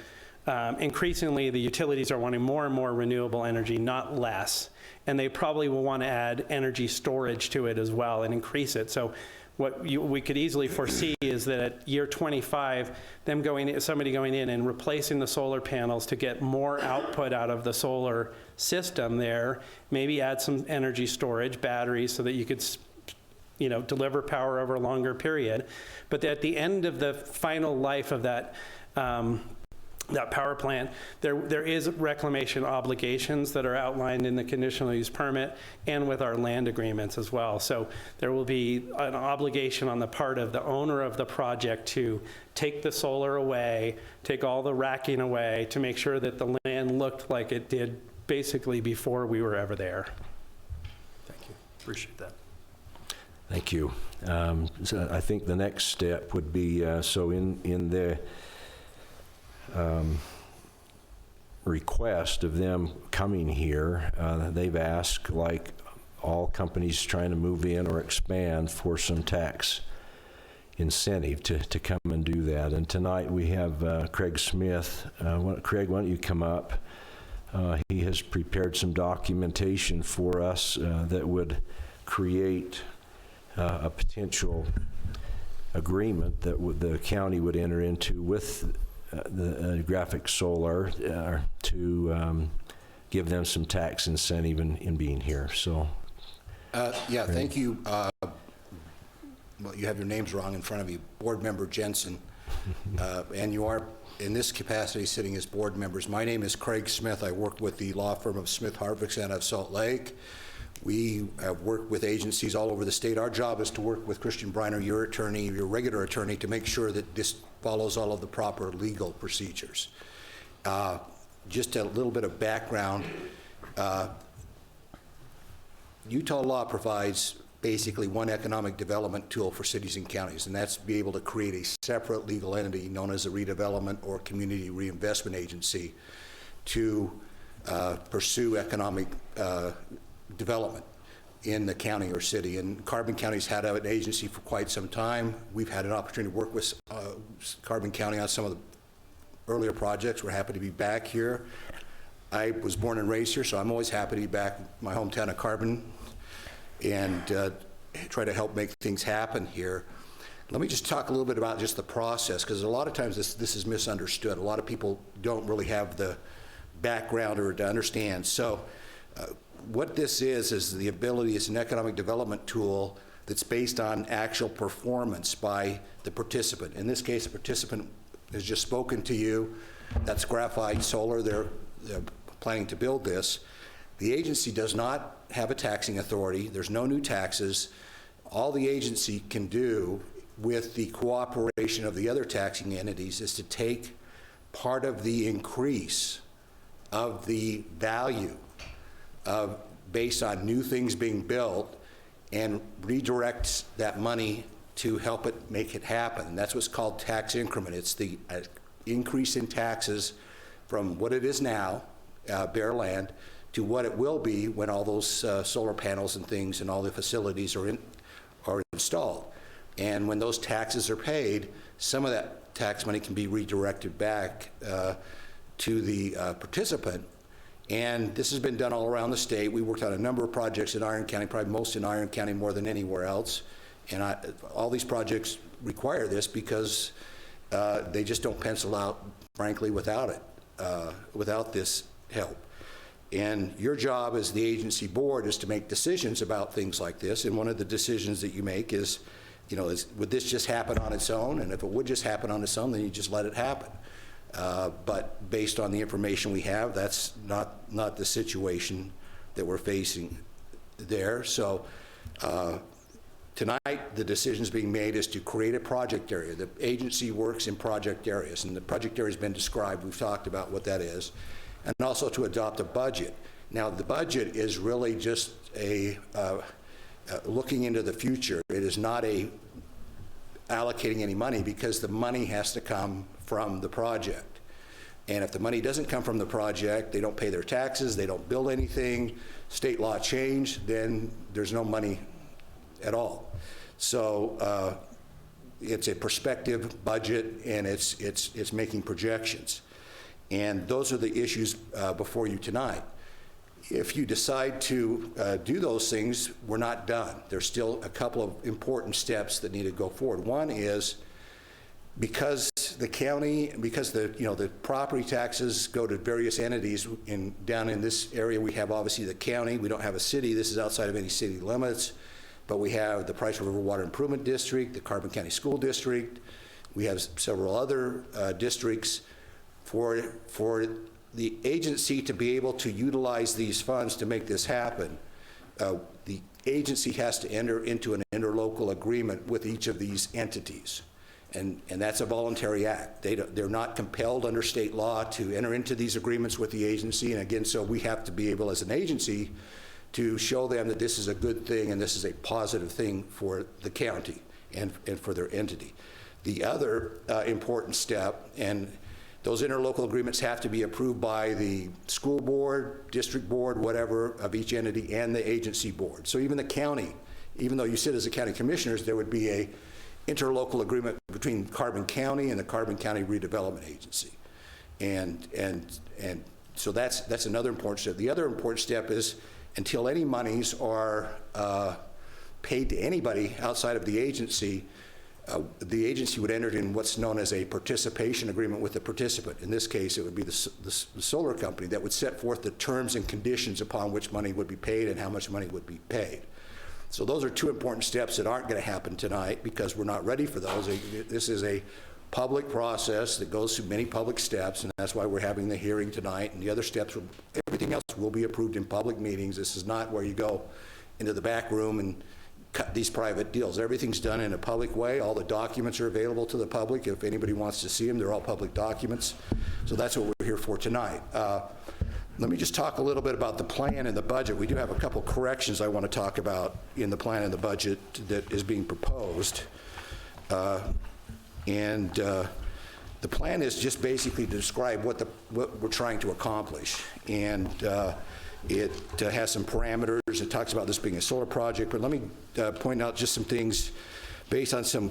increasingly the utilities are wanting more and more renewable energy, not less. And they probably will want to add energy storage to it as well and increase it. So what we could easily foresee is that at year 25, somebody going in and replacing the solar panels to get more output out of the solar system there, maybe add some energy storage, batteries, so that you could deliver power over a longer period. But at the end of the final life of that power plant, there is reclamation obligations that are outlined in the conditional use permit and with our land agreements as well. So there will be an obligation on the part of the owner of the project to take the solar away, take all the racking away, to make sure that the land looked like it did basically before we were ever there. Thank you. Appreciate that. Thank you. So I think the next step would be, so in the request of them coming here, they've asked, like all companies trying to move in or expand, for some tax incentive to come and do that. And tonight we have Craig Smith. Craig, why don't you come up? He has prepared some documentation for us that would create a potential agreement that the county would enter into with the Graphic Solar to give them some tax incentive in being here. So, yeah, thank you. Well, you have your names wrong in front of you. Board Member Jensen and you are, in this capacity, sitting as board members. My name is Craig Smith. I work with the law firm of Smith Harvick out of Salt Lake. We have worked with agencies all over the state. Our job is to work with Christian Briner, your attorney, your regular attorney, to make sure that this follows all of the proper legal procedures. Just a little bit of background. Utah law provides basically one economic development tool for cities and counties, and that's to be able to create a separate legal entity known as a redevelopment or community reinvestment agency to pursue economic development in the county or city. And Carbon County's had an agency for quite some time. We've had an opportunity to work with Carbon County on some of the earlier projects. We're happy to be back here. I was born and raised here, so I'm always happy to be back in my hometown of Carbon and try to help make things happen here. Let me just talk a little bit about just the process, because a lot of times this is misunderstood. A lot of people don't really have the background or to understand. So what this is the ability, it's an economic development tool that's based on actual performance by the participant. In this case, the participant has just spoken to you. That's Graphite Solar. They're planning to build this. The agency does not have a taxing authority. There's no new taxes. All the agency can do with the cooperation of the other taxing entities is to take part of the increase of the value based on new things being built and redirects that money to help it make it happen. And that's what's called tax increment. It's the increase in taxes from what it is now, bare land, to what it will be when all those solar panels and things and all the facilities are installed. And when those taxes are paid, some of that tax money can be redirected back to the participant. And this has been done all around the state. We worked on a number of projects in Iron County, probably most in Iron County more than anywhere else. And all these projects require this because they just don't pencil out, frankly, without it, without this help. And your job as the agency board is to make decisions about things like this. And one of the decisions that you make is, would this just happen on its own? And if it would just happen on its own, then you just let it happen. But based on the information we have, that's not the situation that we're facing there. So tonight, the decisions being made is to create a project area. The agency works in project areas, and the project area has been described. We've talked about what that is. And also to adopt a budget. Now, the budget is really just looking into the future. It is not allocating any money, because the money has to come from the project. And if the money doesn't come from the project, they don't pay their taxes, they don't build anything, state law change, then there's no money at all. So it's a prospective budget, and it's making projections. And those are the issues before you tonight. If you decide to do those things, we're not done. There's still a couple of important steps that need to go forward. One is, because the county, because the property taxes go to various entities down in this area, we have obviously the county. We don't have a city. This is outside of any city limits. But we have the Price River Water Improvement District, the Carbon County School District. We have several other districts. For the agency to be able to utilize these funds to make this happen, the agency has to enter into an interlocal agreement with each of these entities. And that's a voluntary act. They're not compelled under state law to enter into these agreements with the agency. And again, so we have to be able as an agency to show them that this is a good thing and this is a positive thing for the county and for their entity. The other important step, and those interlocal agreements have to be approved by the school board, district board, whatever, of each entity, and the agency board. So even the county, even though you sit as the county commissioners, there would be a interlocal agreement between Carbon County and the Carbon County Redevelopment Agency. And so that's another important step. The other important step is, until any monies are paid to anybody outside of the agency would enter in what's known as a participation agreement with the participant. In this case, it would be the solar company that would set forth the terms and conditions upon which money would be paid and how much money would be paid. So those are two important steps that aren't going to happen tonight because we're not ready for those. This is a public process that goes through many public steps, and that's why we're having the hearing tonight, and the other steps, everything else will be approved in public meetings. This is not where you go into the back room and cut these private deals. Everything's done in a public way. All the documents are available to the public. If anybody wants to see them, they're all public documents. So that's what we're here for tonight. Let me just talk a little bit about the plan and the budget. We do have a couple corrections I want to talk about in the plan and the budget that is being proposed. The plan is just basically to describe what we're trying to accomplish. And it has some parameters. It talks about this being a solar project. But let me point out just some things based on some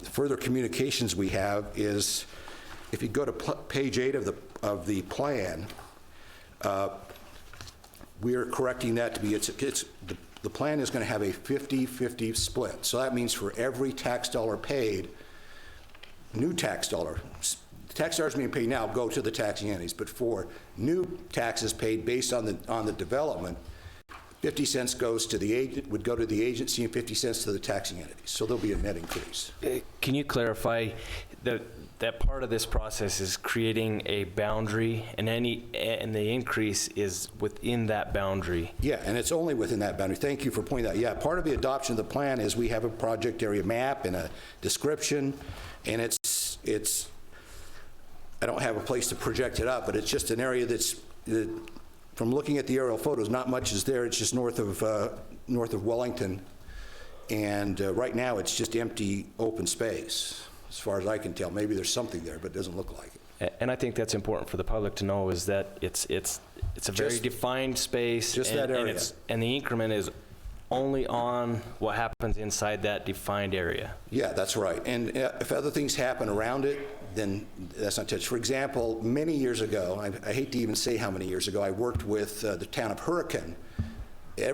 further communications we have. Is if you go to page 8 of the plan, we are correcting that to be the plan is going to have a 50-50 split. So that means for every tax dollar paid, new tax dollar, tax dollars being paid now go to the taxing entities, but for new taxes paid based on the development, 50 cents would go to the agency and 50 cents to the taxing entities. So there'll be a net increase. Can you clarify that part of this process is creating a boundary, and the increase is within that boundary? Yeah, and it's only within that boundary. Thank you for pointing that. Yeah, part of the adoption of the plan is we have a project area map and a description, and it's I don't have a place to project it up, but it's just an area that's from looking at the aerial photos, not much is there. It's just north of Wellington, and right now it's just empty open space. As far as I can tell, maybe there's something there, but it doesn't look like it. And I think that's important for the public to know, is that it's a very defined space. Just that area. And the increment is only on what happens inside that defined area. Yeah, that's right. And if other things happen around it, then that's not touched. For example, many years ago, I hate to even say how many years ago, I worked with the town of Hurricane. I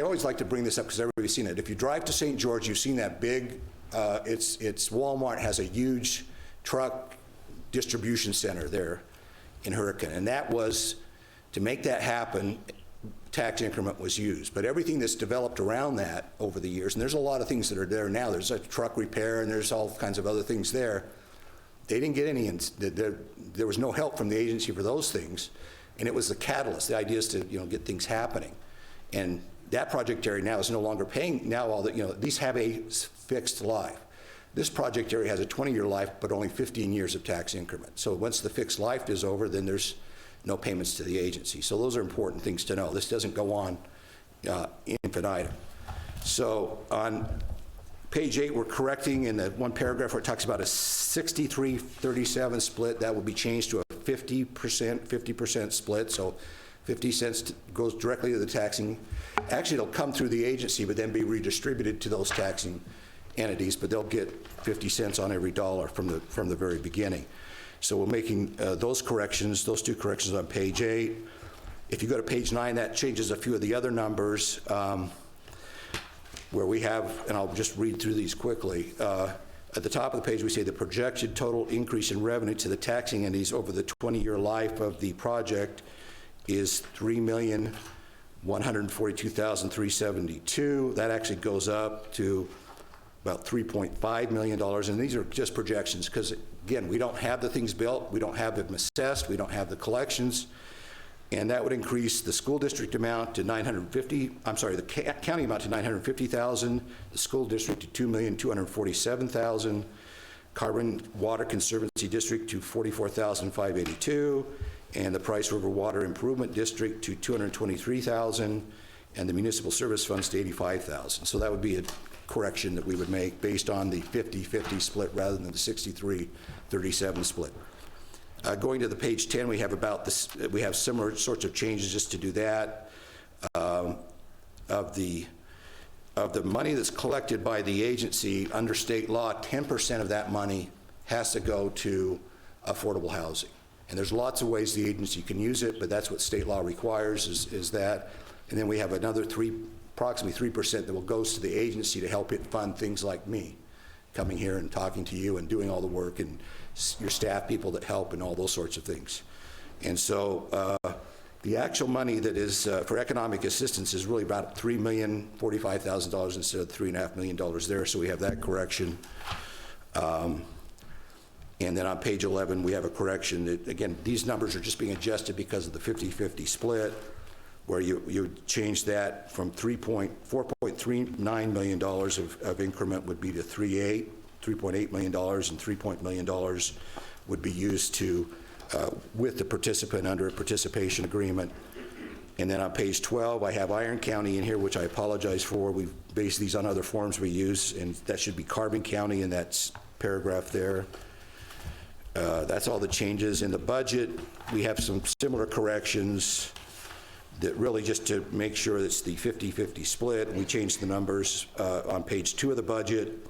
always like to bring this up because everybody's seen it. If you drive to St. George, you've seen that big, it's Walmart has a huge truck distribution center there in Hurricane. And that was, to make that happen, tax increment was used. But everything that's developed around that over the years, and there's a lot of things that are there now. There's a truck repair and there's all kinds of other things there. They didn't get any, there was no help from the agency for those things. And it was the catalyst. The idea is to get things happening. And that project area now is no longer paying. Now all that, these have a fixed life. This project area has a 20-year life, but only 15 years of tax increment. So once the fixed life is over, then there's no payments to the agency. So those are important things to know. This doesn't go on infinitum. So on page 8, we're correcting in the one paragraph where it talks about a 63-37 split. That will be changed to a 50% split. So 50 cents goes directly to the taxing. Actually, it'll come through the agency, but then be redistributed to those taxing entities, but they'll get 50 cents on every dollar from the very beginning. So we're making those corrections, those two corrections on page 8. If you go to page 9, that changes a few of the other numbers where we have, and I'll just read through these quickly. At the top of the page, we say the projected total increase in revenue to the taxing entities over the 20-year life of the project is $3,142,372. That actually goes up to about $3.5 million, and these are just projections because, again, we don't have the things built, we don't have them assessed, we don't have the collections, and that would increase the school district amount to the county amount to $950,000, the school district to $2,247,000, Carbon Water Conservancy District to $44,582, and the Price River Water Improvement District to $223,000, and the municipal service funds to $85,000. So that would be a correction that we would make based on the 50-50 split rather than the 63-37 split. Going to the page 10, we have we have similar sorts of changes just to do that. Of the money that's collected by the agency under state law, 10% of that money has to go to affordable housing. And there's lots of ways the agency can use it, but that's what state law requires is that. And then we have another approximately 3% that will goes to the agency to help it fund things like me coming here and talking to you and doing all the work, and your staff people that help and all those sorts of things. And so the actual money that is for economic assistance is really about $3,045,000 instead of $3.5 million there, so we have that correction. And then on page 11, we have a correction that, again, these numbers are just being adjusted because of the 50-50 split, where you change that from $4.39 million of increment would be to $3.8 million, and $3 million would be used to, with the participant under a participation agreement. And then on page 12, I have Iron County in here, which I apologize for. We've based these on other forms we use, and that should be Carbon County in that paragraph there. That's all the changes. In the budget, we have some similar corrections that really just to make sure it's the 50-50 split. We changed the numbers on page 2 of the budget.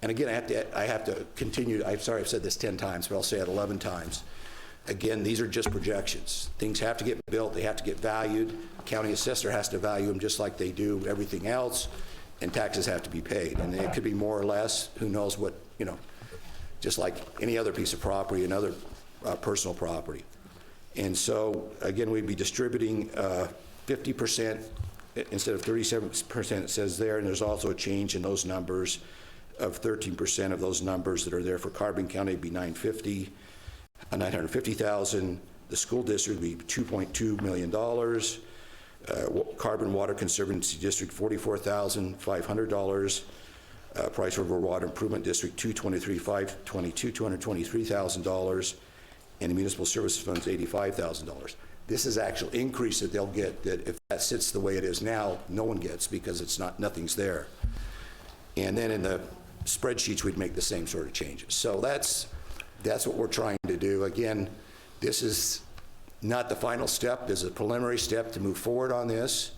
And again, I have to continue. I'm sorry I've said this 10 times, but I'll say it 11 times. Again, these are just projections. Things have to get built. They have to get valued. County assessor has to value them just like they do everything else, and taxes have to be paid. And it could be more or less. Who knows what, you know, just like any other piece of property, another personal property. And so, again, we'd be distributing 50% instead of 37% it says there, and there's also a change in those numbers of 13% of those numbers that are there for Carbon County would be $950,000. The school district would be $2.2 million. Carbon Water Conservancy District, $44,500. Price River Water Improvement District, $223,522, and the Municipal Services Fund's $85,000. This is actual increase that they'll get, that if that sits the way it is now, no one gets because it's not, nothing's there. And then in the spreadsheets, we'd make the same sort of changes. So that's what we're trying to do. Again, this is not the final step. There's a preliminary step to move forward on this.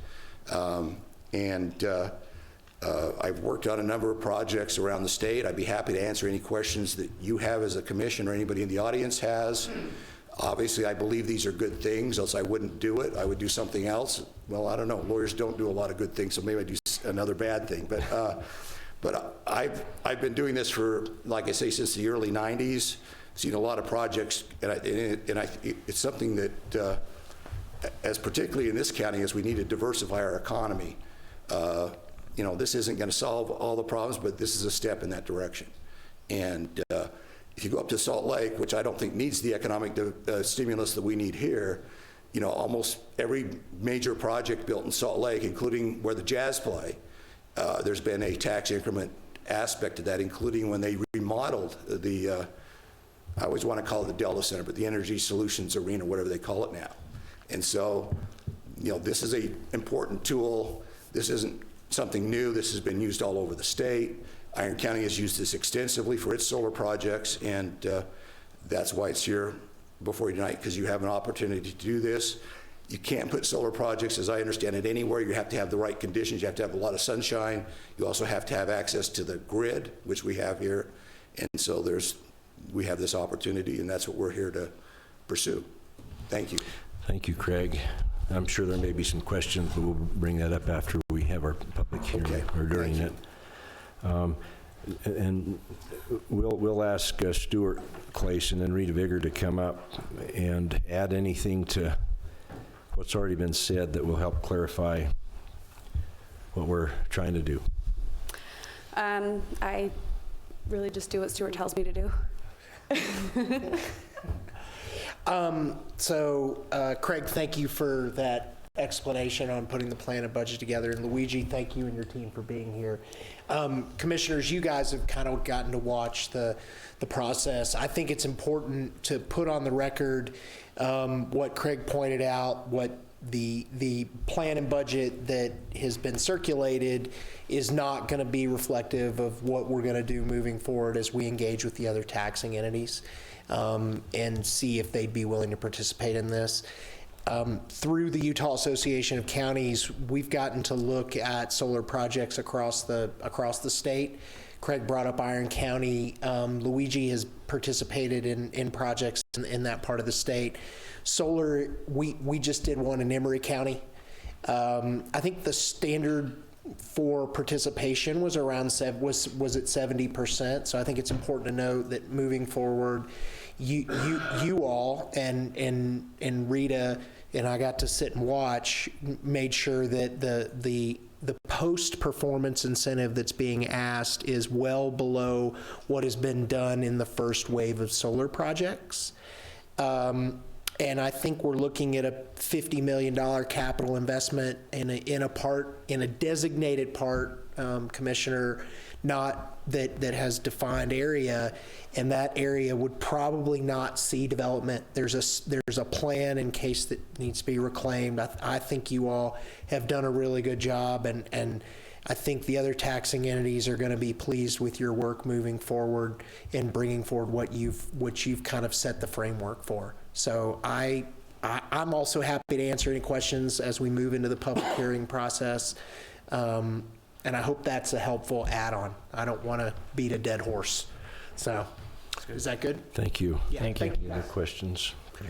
I've worked on a number of projects around the state. I'd be happy to answer any questions that you have as a commission or anybody in the audience has. Obviously, I believe these are good things, else I wouldn't do it. I would do something else. Well, I don't know. Lawyers don't do a lot of good things, so maybe I do another bad thing. But I've been doing this for, like I say, since the early 90s. Seen a lot of projects, and it's something that, as particularly in this county, as we need to diversify our economy. You know, this isn't going to solve all the problems, but this is a step in that direction. And if you go up to Salt Lake, which I don't think needs the economic stimulus that we need here, you know, almost every major project built in Salt Lake, including where the Jazz play, there's been a tax increment aspect to that, including when they remodeled the, I always want to call it the Delta Center, but the Energy Solutions Arena, whatever they call it now. And so, you know, this is an important tool. This isn't something new. This has been used all over the state. Iron County has used this extensively for its solar projects, and that's why it's here before you tonight, because you have an opportunity to do this. You can't put solar projects, as I understand it, anywhere. You have to have the right conditions. You have to have a lot of sunshine. You also have to have access to the grid, which we have here. And so we have this opportunity, and that's what we're here to pursue. Thank you. Thank you, Craig. I'm sure there may be some questions, but we'll bring that up after we have our public hearing, or during it. And we'll ask Stuart Clayson and Rita Vigor to come up and add anything to what's already been said that will help clarify what we're trying to do. I really just do what Stuart tells me to do. Craig, thank you for that explanation on putting the plan and budget together. And Luigi, thank you and your team for being here. Commissioners, you guys have kind of gotten to watch the process. I think it's important to put on the record what Craig pointed out, what the plan and budget that has been circulated is not going to be reflective of what we're going to do moving forward as we engage with the other taxing entities and see if they'd be willing to participate in this. Through the Utah Association of Counties, we've gotten to look at solar projects across the state. Craig brought up Iron County. Luigi has participated in projects in that part of the state. Solar, we just did one in Emery County. I think the standard for participation was around was at 70%. So I think it's important to note that moving forward, you all and Rita and I got to sit and watch, made sure that the post-performance incentive that's being asked is well below what has been done in the first wave of solar projects. And I think we're looking at a $50 million capital investment in a designated part, Commissioner, not that has defined area, and that area would probably not see development. There's a plan in case that needs to be reclaimed. I think you all have done a really good job, and I think the other taxing entities are going to be pleased with your work moving forward and bringing forward what you've kind of set the framework for. So I'm also happy to answer any questions as we move into the public hearing process. And I hope that's a helpful add-on. I don't want to beat a dead horse. So, is that good? Thank you. Yeah, thank you. Any other questions? Okay.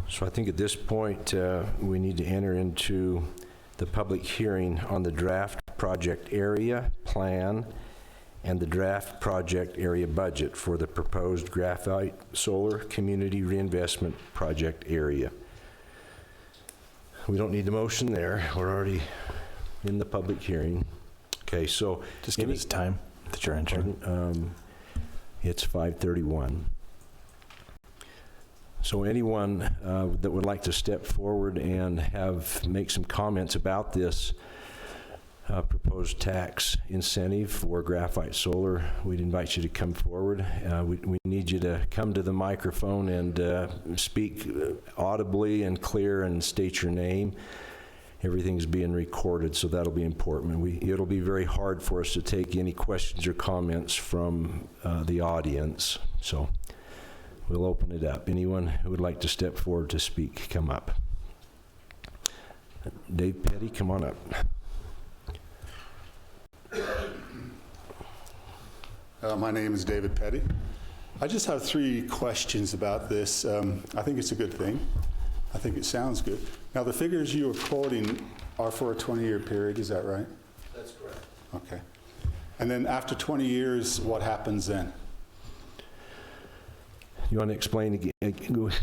So I think at this point, we need to enter into the public hearing on the draft project area plan and the draft project area budget for the proposed graphite solar community reinvestment project area. We don't need the motion there. We're already in the public hearing. Okay, so Just give us time that you're entering. It's 5:31. So anyone that would like to step forward and make some comments about this proposed tax incentive for graphite solar, we'd invite you to come forward. We need you to come to the microphone and speak audibly and clear and state your name. Everything's being recorded, so that'll be important. It'll be very hard for us to take any questions or comments from the audience. So we'll open it up. Anyone who would like to step forward to speak, come up. Dave Petty, come on up. My name is David Petty. I just have 3 questions about this. I think it's a good thing. I think it sounds good. Now, the figures you are quoting are for a 20-year period, is that right? That's correct. Okay. And then after 20 years, what happens then? You want to explain again?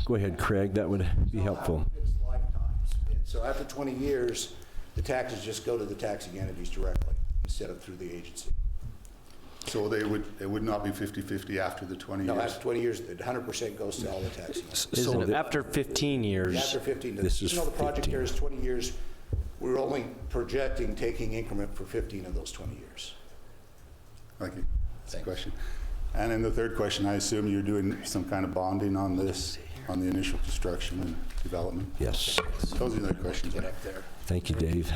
Go ahead, Craig. That would be helpful. It's lifetimes. So after 20 years, the taxes just go to the taxing entities directly instead of through the agency. So it would not be 50-50 after the 20 years? No, after 20 years, 100% goes to all the taxing entities. Isn't it after 15 years? After 15, This is even though the project 15. here is 20 years, we're only projecting taking increment for 15 of those 20 years. Thank you. That's the question. And then the third question, I assume you're doing some kind of bonding on this, on the initial construction and development? Yes. Those are the questions. Get up there. Thank you, Dave.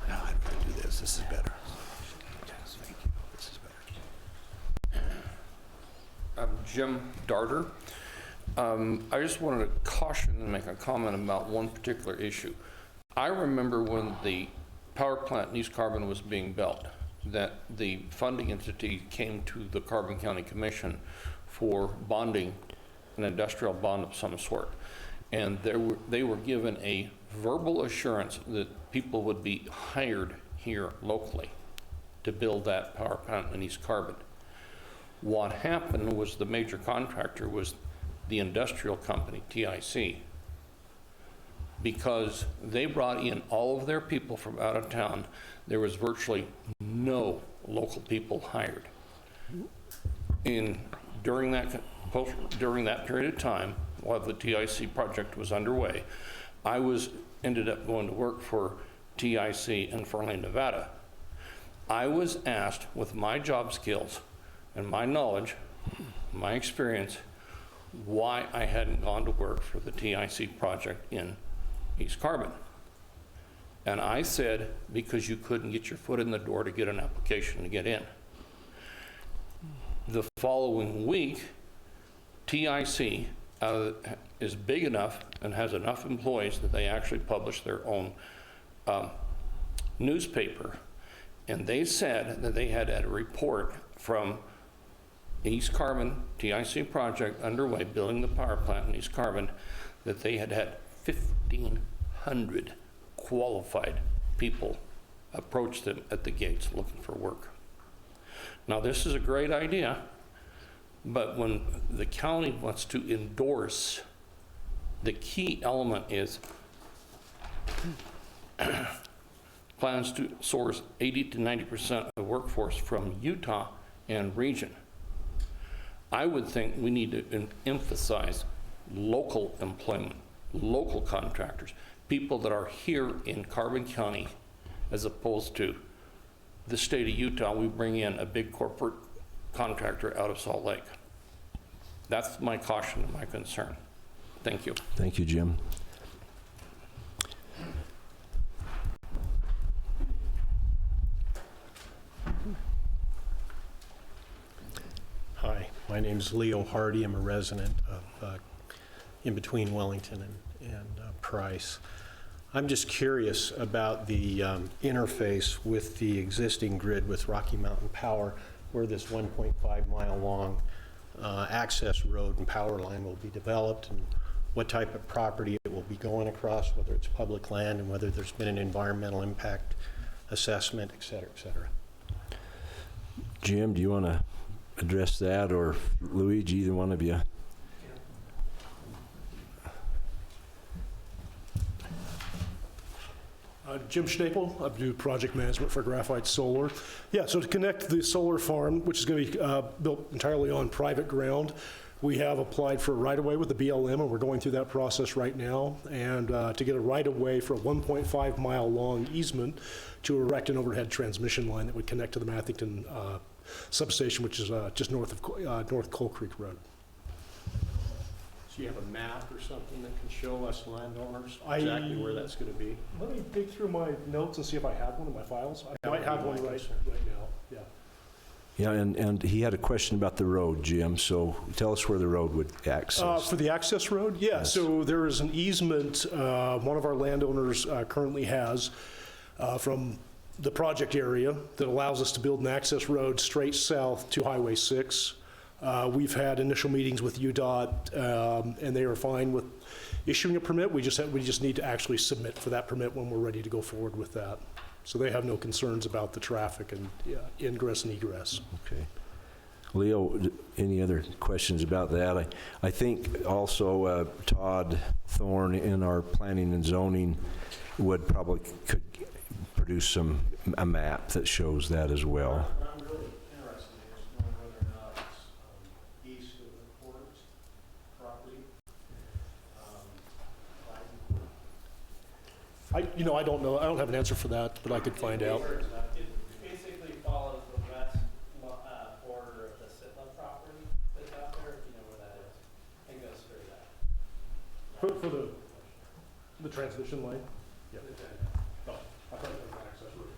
No, I'm going to do this. This is better. Thank you. This is better. I'm Jim Darter. I just wanted to caution and make a comment about one particular issue. I remember when the power plant in East Carbon was being built, that the funding entity came to the Carbon County Commission for bonding, an industrial bond of some sort. And they were given a verbal assurance that people would be hired here locally to build that power plant in East Carbon. What happened was the major contractor was the industrial company, TIC, because they brought in all of their people from out of town. There was virtually no local people hired. During that period of time, while the TIC project was underway, I ended up going to work for TIC in Fernley, Nevada. I was asked, with my job skills and my knowledge, my experience, why I hadn't gone to work for the TIC project in East Carbon. And I said, because you couldn't get your foot in the door to get an application to get in. The following week, TIC is big enough and has enough employees that they actually publish their own newspaper. And they said that they had a report from East Carbon, TIC project underway, building the power plant in East Carbon, that they had 1,500 qualified people approach them at the gates looking for work. Now, this is a great idea, But when the county wants to endorse, the key element is plans to source 80 to 90% of workforce from Utah and region. I would think we need to emphasize local employment, local contractors, people that are here in Carbon County, as opposed to the state of Utah, we bring in a big corporate contractor out of Salt Lake. That's my caution and my concern. Thank you. Thank you, Jim. Hi, my name is Leo Hardy. I'm a resident of in between Wellington and Price. I'm just curious about the interface with the existing grid with Rocky Mountain Power, where this 1.5 mile long access road and power line will be developed, and what type of property it will be going across, whether it's public land, and whether there's been an environmental impact assessment, et cetera, et cetera. Jim, do you want to address that, or Luigi, either one of you? Jim Staple, I do project management for Graphite Solar. Yeah, so to connect the solar farm, which is going to be built entirely on private ground, we have applied for a right-of-way with the BLM, and we're going through that process right now. And to get a right-of-way for a 1.5 mile long easement to erect an overhead transmission line that would connect to the Mathington substation, which is just north of North Coal Creek Road. So you have a map or something that can show us landowners exactly where that's going to be? Let me dig through my notes and see if I have one in my files. I might have one right now, yeah. Yeah, and he had a question about the road, Jim, so tell us where the road would access. For the access road? Yeah, Yes. so there is an easement one of our landowners currently has from the project area that allows us to build an access road straight south to Highway 6. We've had initial meetings with UDOT, and they are fine with issuing a permit. We just need to actually submit for that permit when we're ready to go forward with that. So they have no concerns about the traffic and ingress and egress. Okay. Leo, any other questions about that? I think also Todd Thorne in our planning and zoning would probably could produce a map that shows that as well. I'm really interested in knowing whether or not it's east of the court property. I don't know. I don't have an answer for that, but I could find out. It basically follows the west border of the Sitla property that's out there, if you know where that is. And goes through that. For the transmission line? Yeah. Oh, I thought it was an access road.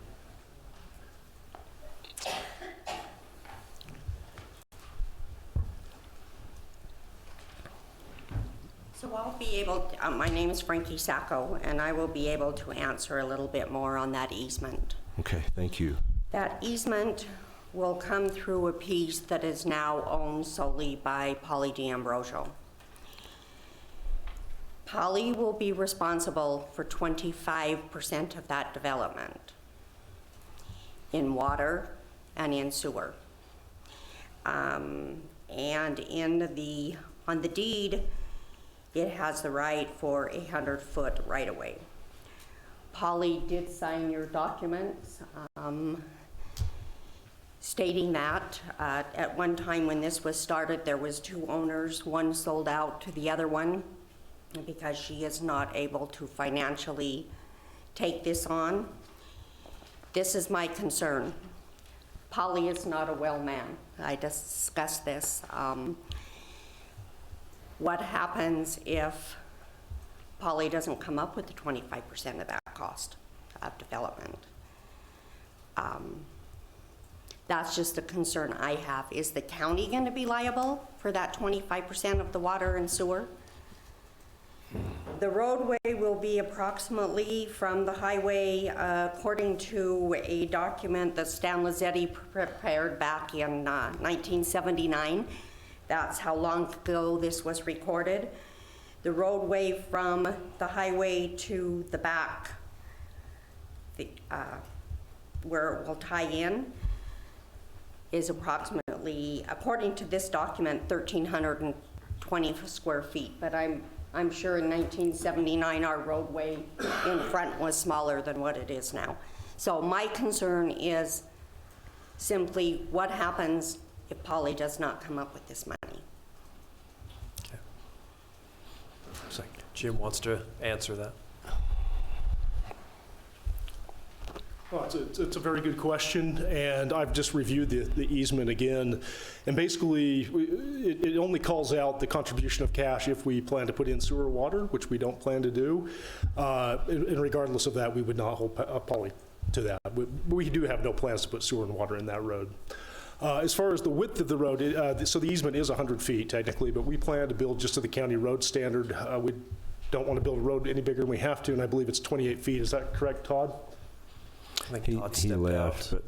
So I'll be able to, my name is Frankie Sacco, and I will be able to answer a little bit more on that easement. Okay, thank you. That easement will come through a piece that is now owned solely by Polly D'Ambrosio. Polly will be responsible for 25% of that development in water and in sewer. And on the deed, it has the right for a 100-foot right-of-way. Polly did sign your documents stating that. At one time when this was started, there was 2 owners. One sold out to the other one because she is not able to financially take this on. This is my concern. Polly is not a well man. I discussed this. What happens if Polly doesn't come up with the 25% of that cost of development? That's just a concern I have. Is the county going to be liable for that 25% of the water and sewer? The roadway will be approximately from the highway, according to a document that Stan Lazzetti prepared back in 1979. That's how long ago this was recorded. The roadway from the highway to the back, where it will tie in, is approximately approximately, according to this document, 1,320 square feet, but I'm sure in 1979 our roadway in front was smaller than what it is now. So my concern is simply what happens if Poly does not come up with this money. Looks like Jim wants to answer that. Well, it's a very good question, and I've just reviewed the easement again, and basically, it only calls out the contribution of cash if we plan to put in sewer water, which we don't plan to do, and regardless of that, we would not hold Poly to that. We do have no plans to put sewer and water in that road. As far as the width of the road, so the easement is 100 feet technically, but we plan to build just to the county road standard. We don't want to build a road any bigger than we have to, and I believe it's 28 feet. Is that correct, Todd? I think Todd He stepped left, out.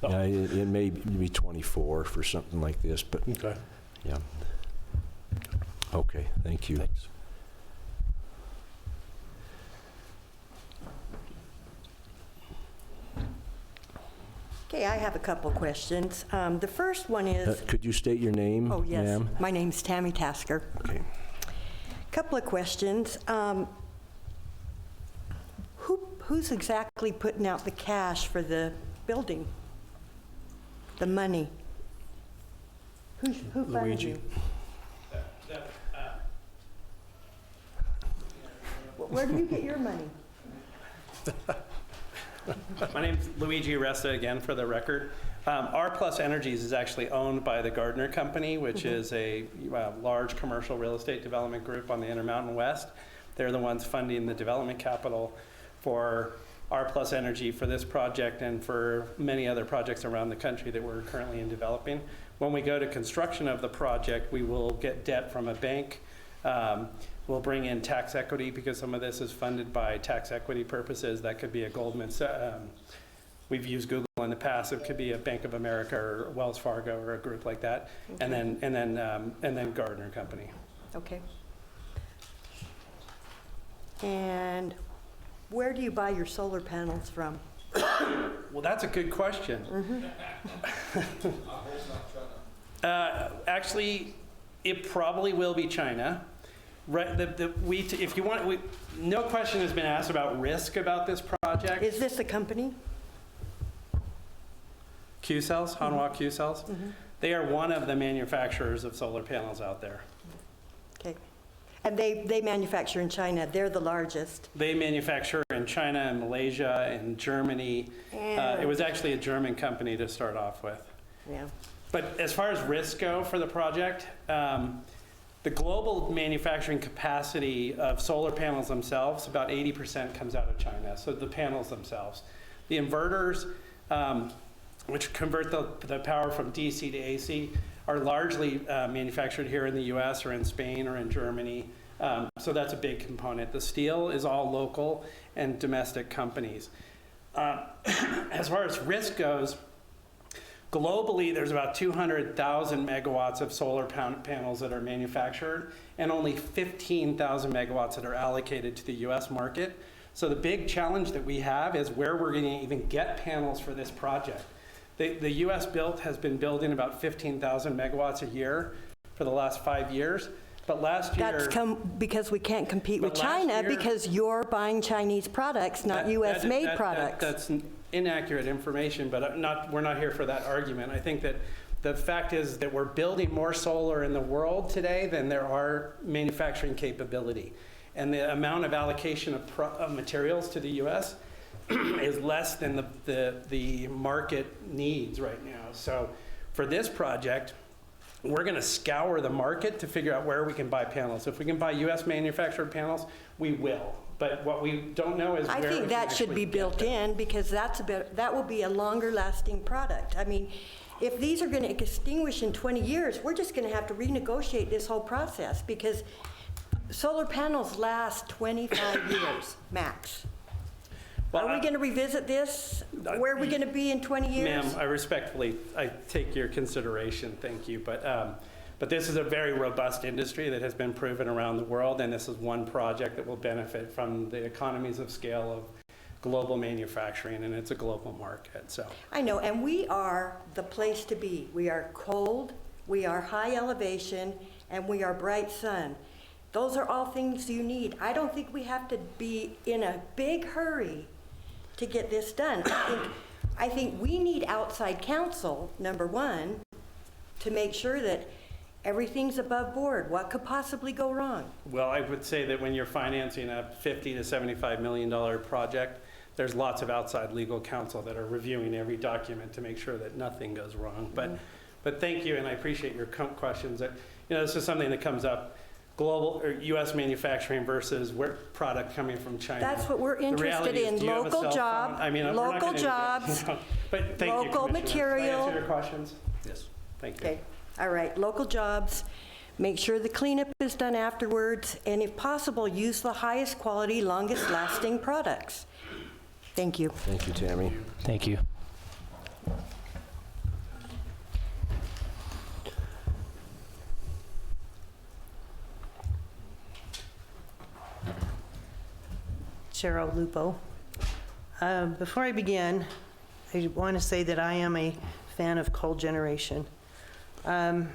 but yeah, it may be 24 for something like this, but Okay. yeah. Okay, thank you. Thanks. Okay, I have a couple questions. The first one is, Could you state your name, oh yes, ma'am? my name's Tammy Tasker. Okay. Couple of questions. Who's exactly putting out the cash for the building? The money? Who funded Luigi. you? Where do you get your money? My name's Luigi Resta, again, for the record. R Plus Energies is actually owned by the Gardner Company, which is a large commercial real estate development group on the Intermountain West. They're the ones funding the development capital for R Plus Energy for this project and for many other projects around the country that we're currently in developing. When we go to construction of the project, we will get debt from a bank. We'll bring in tax equity because some of this is funded by tax equity purposes. That could be a Goldman Sachs. We've used Google in the past. It could be a Bank of America or Wells Fargo or a group like that, Okay. and then Gardner Company. Okay. And where do you buy your solar panels from? Well, that's a good question. Actually, it probably will be China. Right, if you want, no question has been asked about risk about this project. Is this a company? Q-Cells, Hanwha Q-Cells. They are one of the manufacturers of solar panels out there. Okay. And they manufacture in China. They're the largest. They manufacture in China and Malaysia and Germany. It was actually a German company to start off with. Yeah. But as far as risks go for the project, the global manufacturing capacity of solar panels themselves, about 80% comes out of China, so the panels themselves. The inverters, which convert the power from DC to AC, are largely manufactured here in the US or in Spain or in Germany, so that's a big component. The steel is all local and domestic companies. As far as risk goes, globally, there's about 200,000 megawatts of solar panels that are manufactured and only 15,000 megawatts that are allocated to the US market. So the big challenge that we have is where we're going to even get panels for this project. The US has been building about 15,000 megawatts a year for the last 5 years. But last year... That's because we can't compete with China because you're buying Chinese products, not US-made products. That's inaccurate information, but we're not here for that argument. I think that the fact is that we're building more solar in the world today than there are manufacturing capability. And the amount of allocation of materials to the US is less than the market needs right now. So for this project, we're going to scour the market to figure out where we can buy panels. If we can buy US manufactured panels, we will. But what we don't know is where I we think can that should actually be built in because that will be a longer lasting product. I mean, if these are going to extinguish in 20 years, we're just going to have to renegotiate this whole process because solar panels last 25 years max. Well, are we going to revisit this? Where are we going to be in 20 years? Ma'am, I take your consideration, thank you. But this is a very robust industry that has been proven around the world, and this is one project that will benefit from the economies of scale of global manufacturing, and it's a global market, so. I know, and we are the place to be. We are cold, we are high elevation, and we are bright sun. Those are all things you need. I don't think we have to be in a big hurry to get this done. I think we need outside counsel, number one, to make sure that everything's above board. What could possibly go wrong? Well, I would say that when you're financing a $50 to $75 million project, there's lots of outside legal counsel that are reviewing every document to make sure that nothing goes wrong. But thank you, and I appreciate your questions. This is something that comes up, global or U.S. manufacturing versus product coming from China. That's what we're interested in, local job, local jobs, but thank local you, material. Can I answer your questions? Yes, thank you. Okay, all right, local jobs, make sure the cleanup is done afterwards, and if possible, use the highest quality, longest lasting products. Thank you. Thank you, Tammy. Thank you. Cheryl Lupo. Before I begin, I want to say that I am a fan of coal generation. Not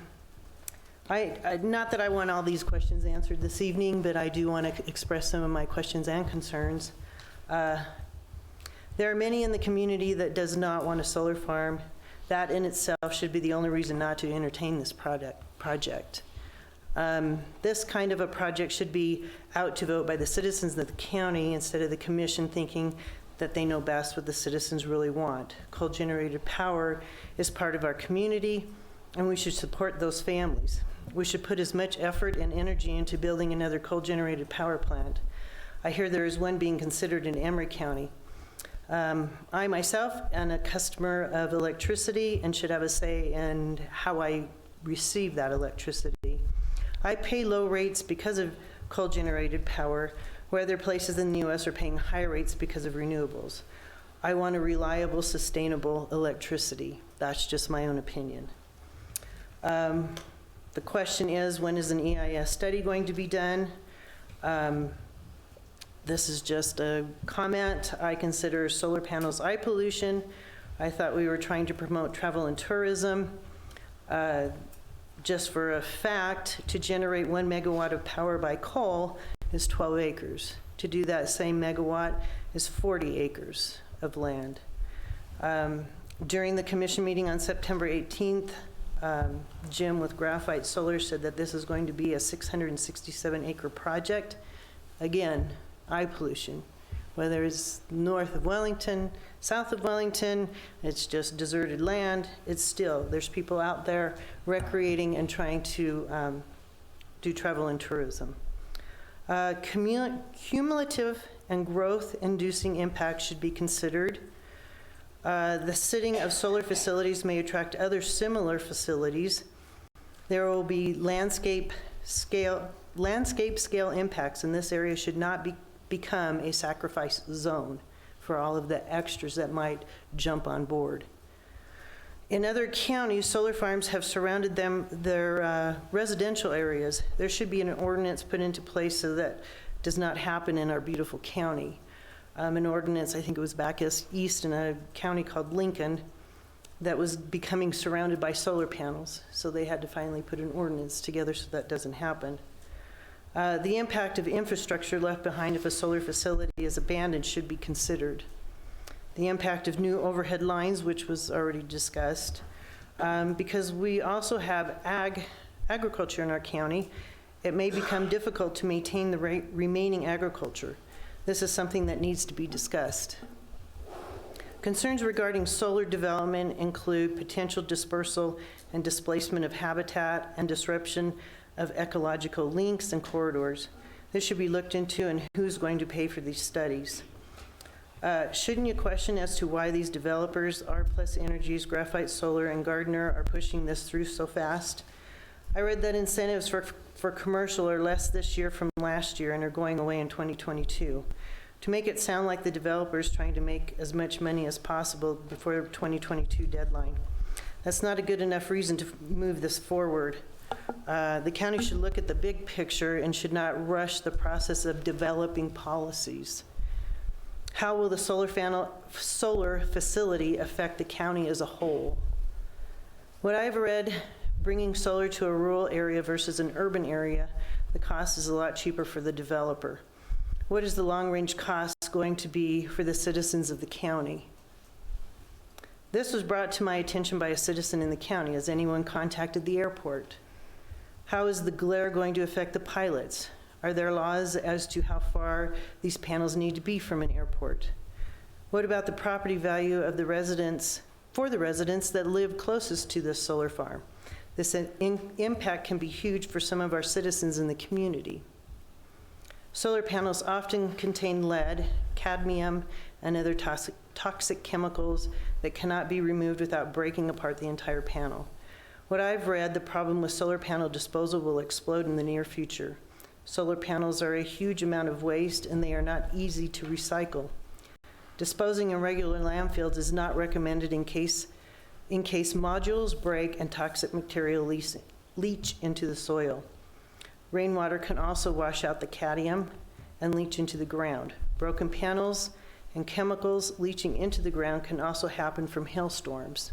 that I want all these questions answered this evening, but I do want to express some of my questions and concerns. There are many in the community that does not want a solar farm. That in itself should be the only reason not to entertain this project. This kind of a project should be out to vote by the citizens of the county instead of the commission thinking that they know best what the citizens really want. Coal-generated power is part of our community, and we should support those families. We should put as much effort and energy into building another coal-generated power plant. I hear there is one being considered in Emery County. I myself am a customer of electricity and should have a say in how I receive that electricity. I pay low rates because of coal-generated power, where other places in the U.S. are paying high rates because of renewables. I want a reliable, sustainable electricity. That's just my own opinion. The question is, when is an EIS study going to be done? This is just a comment. I consider solar panels eye pollution. I thought we were trying to promote travel and tourism. Just for a fact, to generate 1 megawatt of power by coal is 12 acres. To do that same megawatt is 40 acres of land. During the commission meeting on September 18th, Jim with Graphite Solar said that this is going to be a 667-acre project. Again, eye pollution. Whether it's north of Wellington, south of Wellington, it's just deserted land, it's still, there's people out there recreating and trying to do travel and tourism. Cumulative and growth-inducing impact should be considered. The sitting of solar facilities may attract other similar facilities. There will be landscape scale impacts, and this area should not become a sacrifice zone for all of the extras that might jump on board. In other counties, solar farms have surrounded their residential areas. There should be an ordinance put into place so that does not happen in our beautiful county. An ordinance, I think it was back east in a county called Lincoln, that was becoming surrounded by solar panels. So they had to finally put an ordinance together so that doesn't happen. The impact of infrastructure left behind if a solar facility is abandoned should be considered. The impact of new overhead lines, which was already discussed, because we also have agriculture in our county, it may become difficult to maintain the remaining agriculture. This is something that needs to be discussed. Concerns regarding solar development include potential dispersal and displacement of habitat and disruption of ecological links and corridors. This should be looked into, and who's going to pay for these studies. Shouldn't you question as to why these developers, R+ Energies, Graphite Solar, and Gardner are pushing this through so fast? I read that incentives for commercial are less this year from last year and are going away in 2022. To make it sound like the developers trying to make as much money as possible before the 2022 deadline. That's not a good enough reason to move this forward. The county should look at the big picture and should not rush the process of developing policies. How will the solar facility affect the county as a whole? What I've read, bringing solar to a rural area versus an urban area, the cost is a lot cheaper for the developer. What is the long-range cost going to be for the citizens of the county? This was brought to my attention by a citizen in the county. Has anyone contacted the airport? How is the glare going to affect the pilots? Are there laws as to how far these panels need to be from an airport? What about the property value of the residents, for the residents that live closest to this solar farm? This impact can be huge for some of our citizens in the community. Solar panels often contain lead, cadmium, and other toxic chemicals that cannot be removed without breaking apart the entire panel. What I've read, the problem with solar panel disposal will explode in the near future. Solar panels are a huge amount of waste and they are not easy to recycle. Disposing in regular landfills is not recommended in case modules break and toxic material leach into the soil. Rainwater can also wash out the cadmium and leach into the ground. Broken panels and chemicals leaching into the ground can also happen from hailstorms.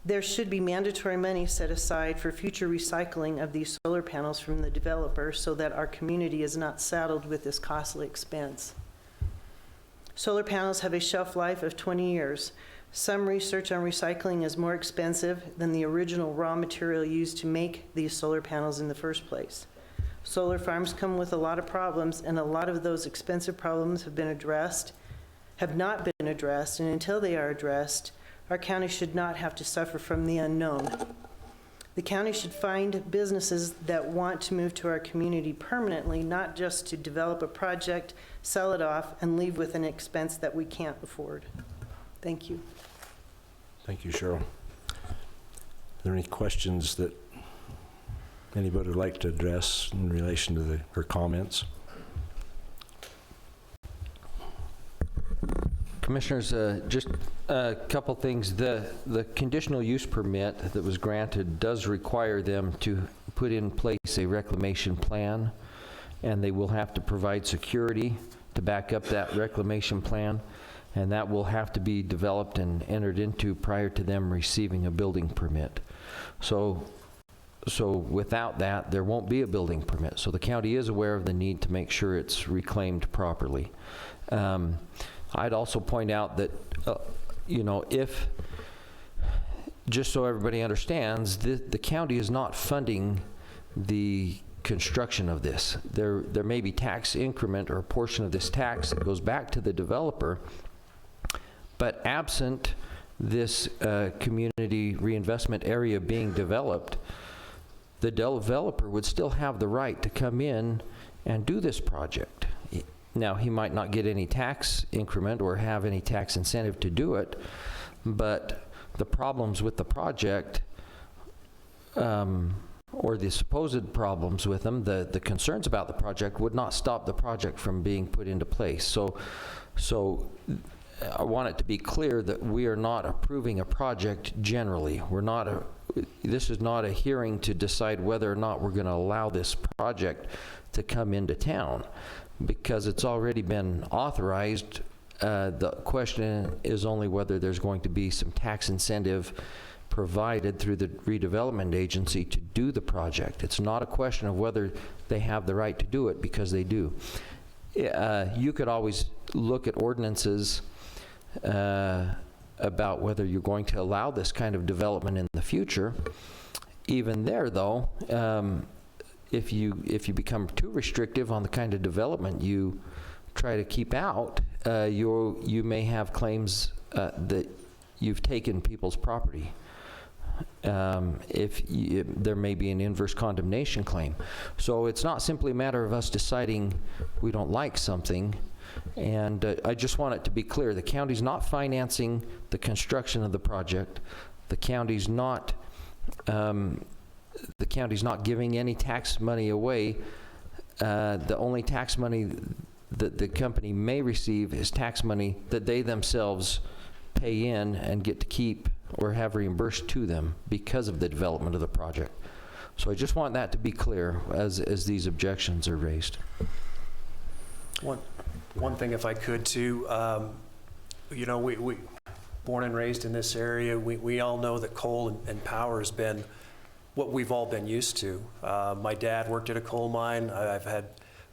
There should be mandatory money set aside for future recycling of these solar panels from the developer so that our community is not saddled with this costly expense. Solar panels have a shelf life of 20 years. Some research on recycling is more expensive than the original raw material used to make these solar panels in the first place. Solar farms come with a lot of problems, and a lot of those expensive problems have not been addressed, and until they are addressed, our county should not have to suffer from the unknown. The county should find businesses that want to move to our community permanently, not just to develop a project, sell it off, and leave with an expense that we can't afford. Thank you. Thank you, Cheryl. Are there any questions that anybody would like to address in relation to her comments? Commissioners, just a couple things. The conditional use permit that was granted does require them to put in place a reclamation plan, and they will have to provide security to back up that reclamation plan, and that will have to be developed and entered into prior to them receiving a building permit. So without that, there won't be a building permit. So the county is aware of the need to make sure it's reclaimed properly. I'd also point out that, if, just so everybody understands, the county is not funding the construction of this. There may be tax increment or a portion of this tax that goes back to the developer, but absent this community reinvestment area being developed, the developer would still have the right to come in and do this project. Now, he might not get any tax increment or have any tax incentive to do it, but the problems with the project, or the supposed problems with them, the concerns about the project would not stop the project from being put into place. So I want it to be clear that we are not approving a project generally. This is not a hearing to decide whether or not we're going to allow this project to come into town, because it's already been authorized. The question is only whether there's going to be some tax incentive provided through the redevelopment agency to do the project. It's not a question of whether they have the right to do it, because they do. You could always look at ordinances about whether you're going to allow this kind of development in the future. Even there, though, if you become too restrictive on the kind of development you try to keep out, you may have claims that you've taken people's property. There may be an inverse condemnation claim. So it's not simply a matter of us deciding we don't like something. And I just want it to be clear, the county's not financing the construction of the project. The county's not giving any tax money away. The only tax money that the company may receive is tax money that they themselves pay in and get to keep or have reimbursed to them because of the development of the project. So I just want that to be clear as these objections are raised. One thing, if I could, too, you know, we born and raised in this area, we all know that coal and power has been what we've all been used to. My dad worked at a coal mine. I've had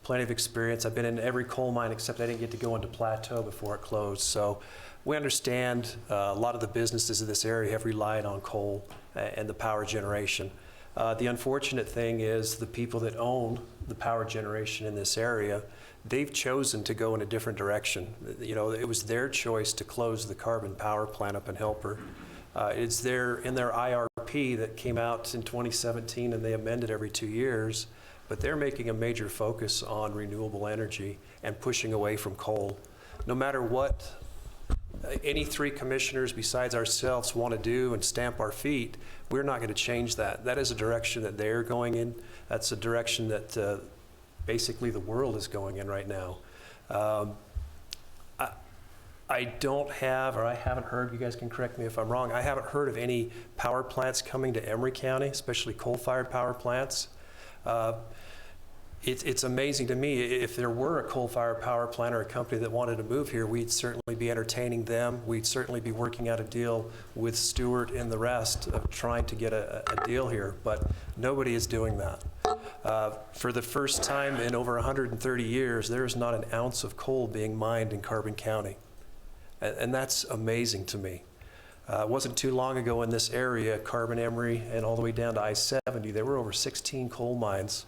plenty of experience. I've been in every coal mine except I didn't get to go into Plateau before it closed. So we understand a lot of the businesses in this area have relied on coal and the power generation. The unfortunate thing is the people that own the power generation in this area, they've chosen to go in a different direction. You know, it was their choice to close the carbon power plant up in Helper. It's in their IRP that came out in 2017, and they amended every 2 years, but they're making a major focus on renewable energy and pushing away from coal. No matter what any three commissioners besides ourselves want to do and stamp our feet, we're not going to change that. That is a direction that they're going in. That's a direction that basically the world is going in right now. I don't have, or I haven't heard, you guys can correct me if I'm wrong, I haven't heard of any power plants coming to Emery County, especially coal-fired power plants. It's amazing to me. If there were a coal-fired power plant or a company that wanted to move here, we'd certainly be entertaining them. We'd certainly be working out a deal with Stewart and the rest of trying to get a deal here, but nobody is doing that. For the first time in over 130 years, there is not an ounce of coal being mined in Carbon County. And that's amazing to me. It wasn't too long ago in this area, Carbon, Emery, and all the way down to I-70, there were over 16 coal mines.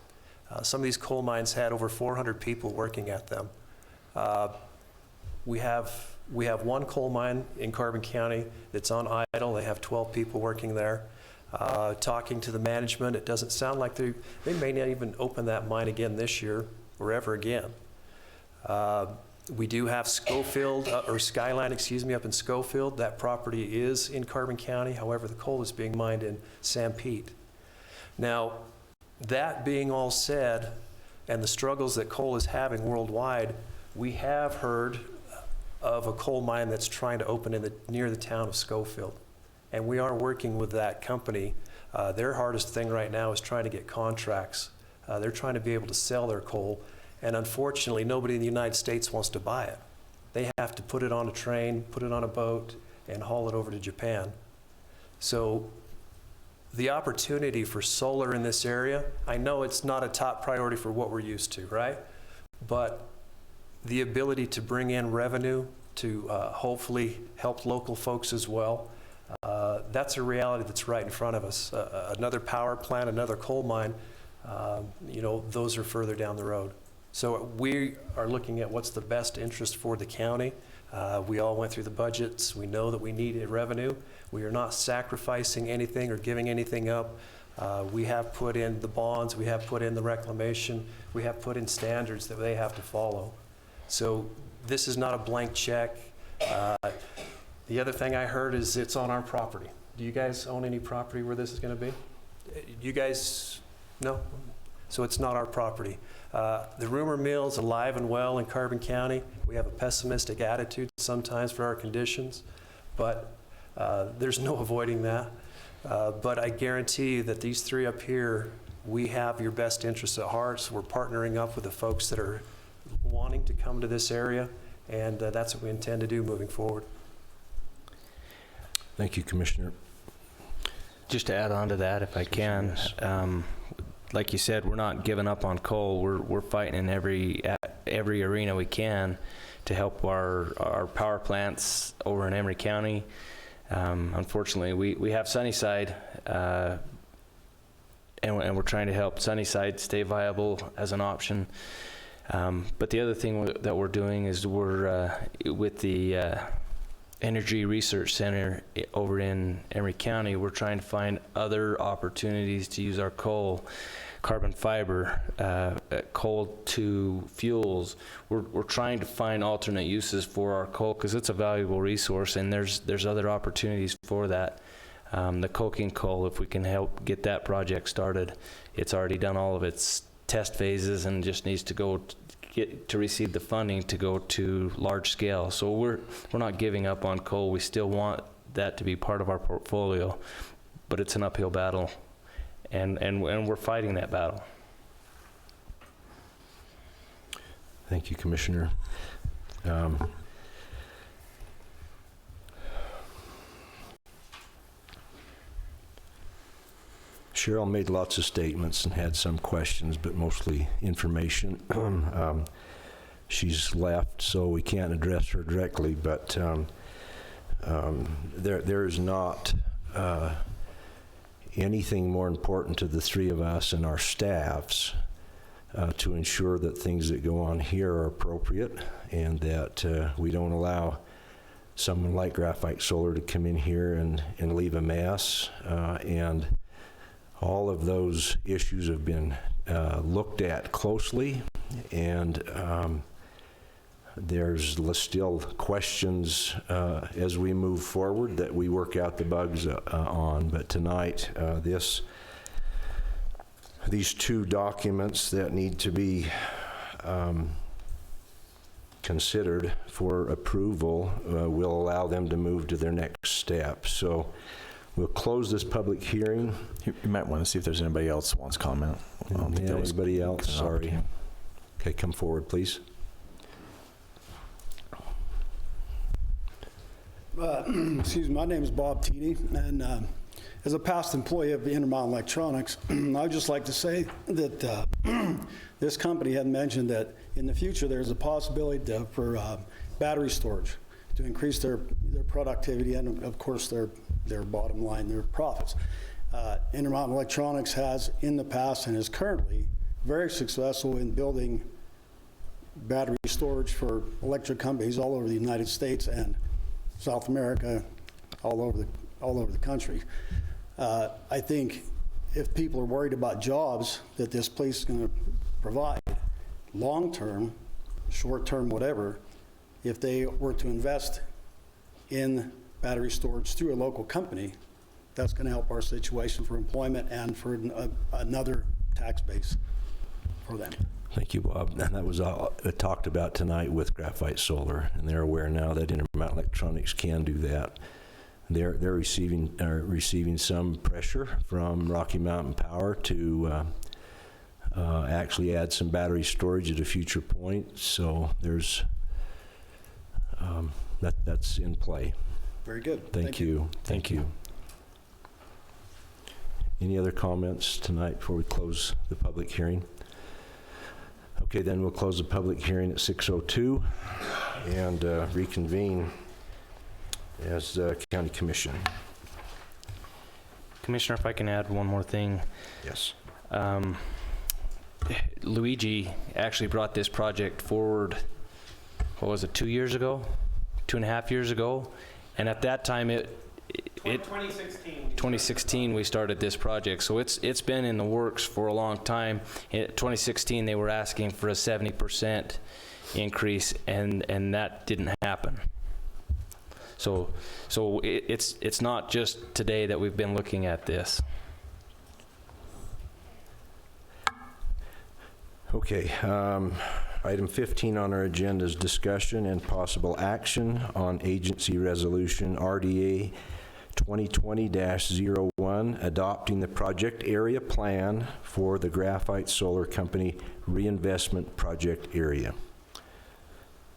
Some of these coal mines had over 400 people working at them. We have one coal mine in Carbon County that's on idle. They have 12 people working there. Talking to the management, it doesn't sound like they may not even open that mine again this year or ever again. We do have Schofield, or Skyline, excuse me, up in Schofield. That property is in Carbon County. However, the coal is being mined in Sanpete. Now, that being all said, and the struggles that coal is having worldwide, we have heard of a coal mine that's trying to open near the town of Schofield. And we are working with that company. Their hardest thing right now is trying to get contracts. They're trying to be able to sell their coal. And unfortunately, nobody in the United States wants to buy it. They have to put it on a train, put it on a boat, and haul it over to Japan. So the opportunity for solar in this area, I know it's not a top priority for what we're used to, right? But the ability to bring in revenue to hopefully help local folks as well, that's a reality that's right in front of us. Another power plant, another coal mine, you know, those are further down the road. So we are looking at what's the best interest for the county. We all went through the budgets. We know that we need a revenue. We are not sacrificing anything or giving anything up. We have put in the bonds. We have put in the reclamation. We have put in standards that they have to follow. So this is not a blank check. The other thing I heard is it's on our property. Do you guys own any property where this is going to be? You guys, no? So it's not our property. The rumor mill is alive and well in Carbon County. We have a pessimistic attitude sometimes for our conditions, but there's no avoiding that. But I guarantee you that these three up here, we have your best interests at heart. So we're partnering up with the folks that are wanting to come to this area, and that's what we intend to do moving forward. Thank you, Commissioner. Just to add on to that, if I can, like you said, we're not giving up on coal. We're fighting in every arena we can to help our power plants over in Emery County. Unfortunately, we have Sunnyside, and we're trying to help Sunnyside stay viable as an option. But the other thing that we're doing is we're with the Energy Research Center over in Emery County, we're trying to find other opportunities to use our coal, carbon fiber, coal to fuels. We're trying to find alternate uses for our coal because it's a valuable resource, and there's other opportunities for that. The coking coal, if we can help get that project started, it's already done all of its test phases and just needs to go to receive the funding to go to large scale. So we're not giving up on coal. We still want that to be part of our portfolio, but it's an uphill battle, and we're fighting that battle. Thank you, Commissioner. Cheryl made lots of statements and had some questions, but mostly information. She's left, so we can't address her directly, but there is not anything more important to the three of us and our staffs to ensure that things that go on here are appropriate and that we don't allow someone like Graphite Solar to come in here and leave a mess. And all of those issues have been looked at closely, and there's still questions as we move forward that we work out the bugs on. But tonight, these two documents that need to be considered for approval will allow them to move to their next step. So we'll close this public hearing. You might want to see if there's anybody else who wants to comment. Anybody else? Sorry. Okay, come forward, please. Excuse me, my name is Bob Teedy, and as a past employee of Intermountain Electronics, I would just like to say that this company had mentioned that in the future there's a possibility for battery storage to increase their productivity and, of course, their bottom line, their profits. Intermountain Electronics has in the past and is currently very successful in building battery storage for electric companies all over the United States and South America, all over the country. I think if people are worried about jobs that this place is going to provide, long-term, short-term, whatever, if they were to invest in battery storage through a local company, that's going to help our situation for employment and for another tax base for them. Thank you, Bob. And that was all talked about tonight with Graphite Solar, and they're aware now that Intermountain Electronics can do that. They're receiving some pressure from Rocky Mountain Power to actually add some battery storage at a future point. So there's that's in play. Very good. Thank you. Thank you. Any other comments tonight before we close the public hearing? Okay, then we'll close the public hearing at 6:02 and reconvene as County Commission. Commissioner, if I can add one more thing. Yes. Luigi actually brought this project forward, what was it, 2 years ago? 2.5 years ago? And at that time, 2016 we started this project, so it's been in the works for a long time. In 2016 they were asking for a 70% increase, and that didn't happen. So it's not just today that we've been looking at this. Okay, item 15 on our agenda is discussion and possible action on agency resolution RDA 2020-01, adopting the project area plan for the Graphite Solar Company reinvestment project area. Is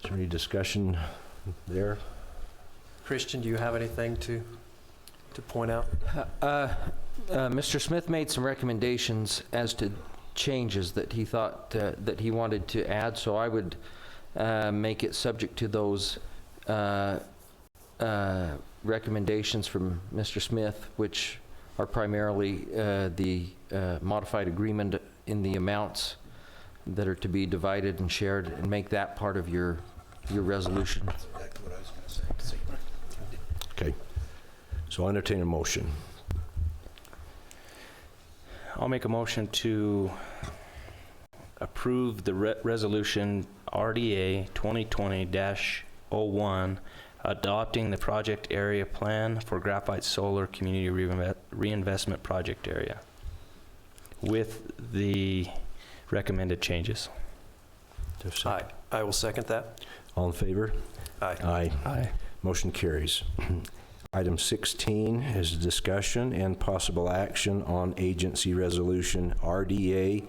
there any discussion there? Christian, do you have anything to point out? Mr. Smith made some recommendations as to changes that he thought that he wanted to add, so I would make it subject to those recommendations from Mr. Smith, which are primarily the modified agreement in the amounts that are to be divided and shared, and make that part of your resolution. That's exactly what I was going to say. Okay, so I'll entertain a motion. I'll make a motion to approve the resolution RDA 2020-01, adopting the project area plan for Graphite Solar Community Reinvestment Project Area with the recommended changes. I will second that. All in favor? Aye. Aye. Aye. Motion carries. Item 16 is discussion and possible action on agency resolution RDA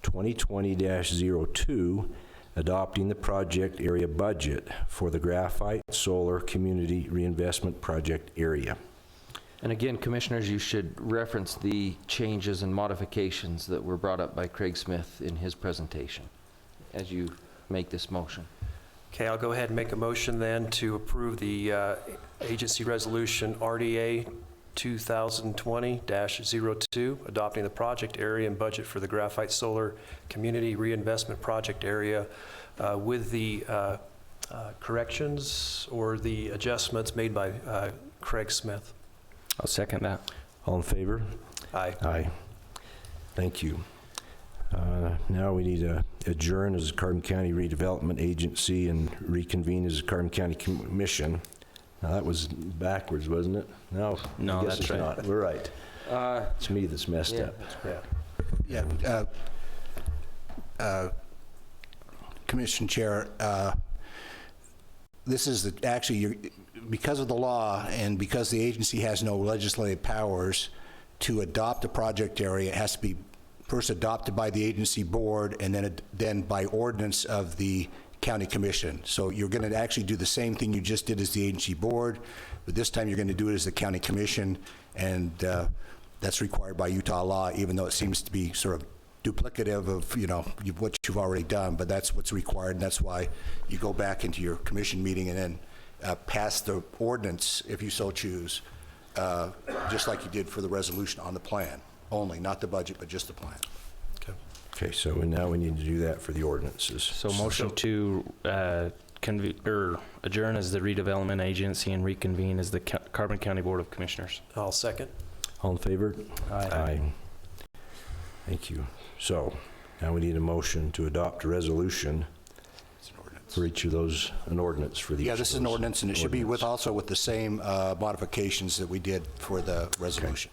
2020-02, adopting the project area budget for the Graphite Solar Community Reinvestment Project area. And again, Commissioners, you should reference the changes and modifications that were brought up by Craig Smith in his presentation as you make this motion. Okay, I'll go ahead and make a motion then to approve the agency resolution RDA 2020-02, adopting the project area and budget for the Graphite Solar Community Reinvestment Project area with the corrections or the adjustments made by Craig Smith. I'll second that. All in favor? Aye. Aye. Thank you. Now we need to adjourn as Carbon County Redevelopment Agency and reconvene as Carbon County Commission. Now that was backwards, wasn't it? No, No, I guess that's it's right. not. We're right. It's me that's messed up. Yeah. Commission Chair, this is actually, because of the law and because the agency has no legislative powers to adopt a project area, it has to be first adopted by the agency board and then by ordinance of the county commission. So you're going to actually do the same thing you just did as the agency board, but this time you're going to do it as the county commission, and that's required by Utah law, even though it seems to be sort of duplicative of, you know, what you've already done, but that's what's required, and that's why you go back into your commission meeting and then pass the ordinance, if you so choose, just like you did for the resolution on the plan only, not the budget, but just the plan. Okay, so now we need to do that for the ordinances. So motion to adjourn as the redevelopment agency and reconvene as the Carbon County Board of Commissioners. I'll second. All in favor? Aye. Thank you. So now we need a motion to adopt a resolution for each of those, an ordinance for these. Yeah, this is an ordinance, and it should be with also with the same modifications that we did for the resolution.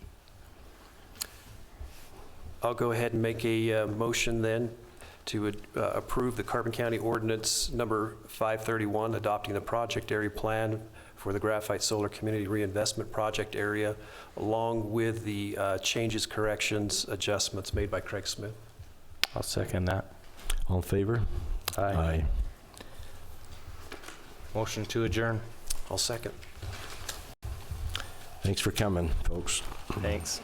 I'll go ahead and make a motion then to approve the Carbon County Ordinance number 531, adopting the project area plan for the Graphite Solar Community Reinvestment Project area, along with the changes, corrections, adjustments made by Craig Smith. I'll second that. All in favor? Aye. Motion to adjourn. I'll second. Thanks for coming, folks. Thanks.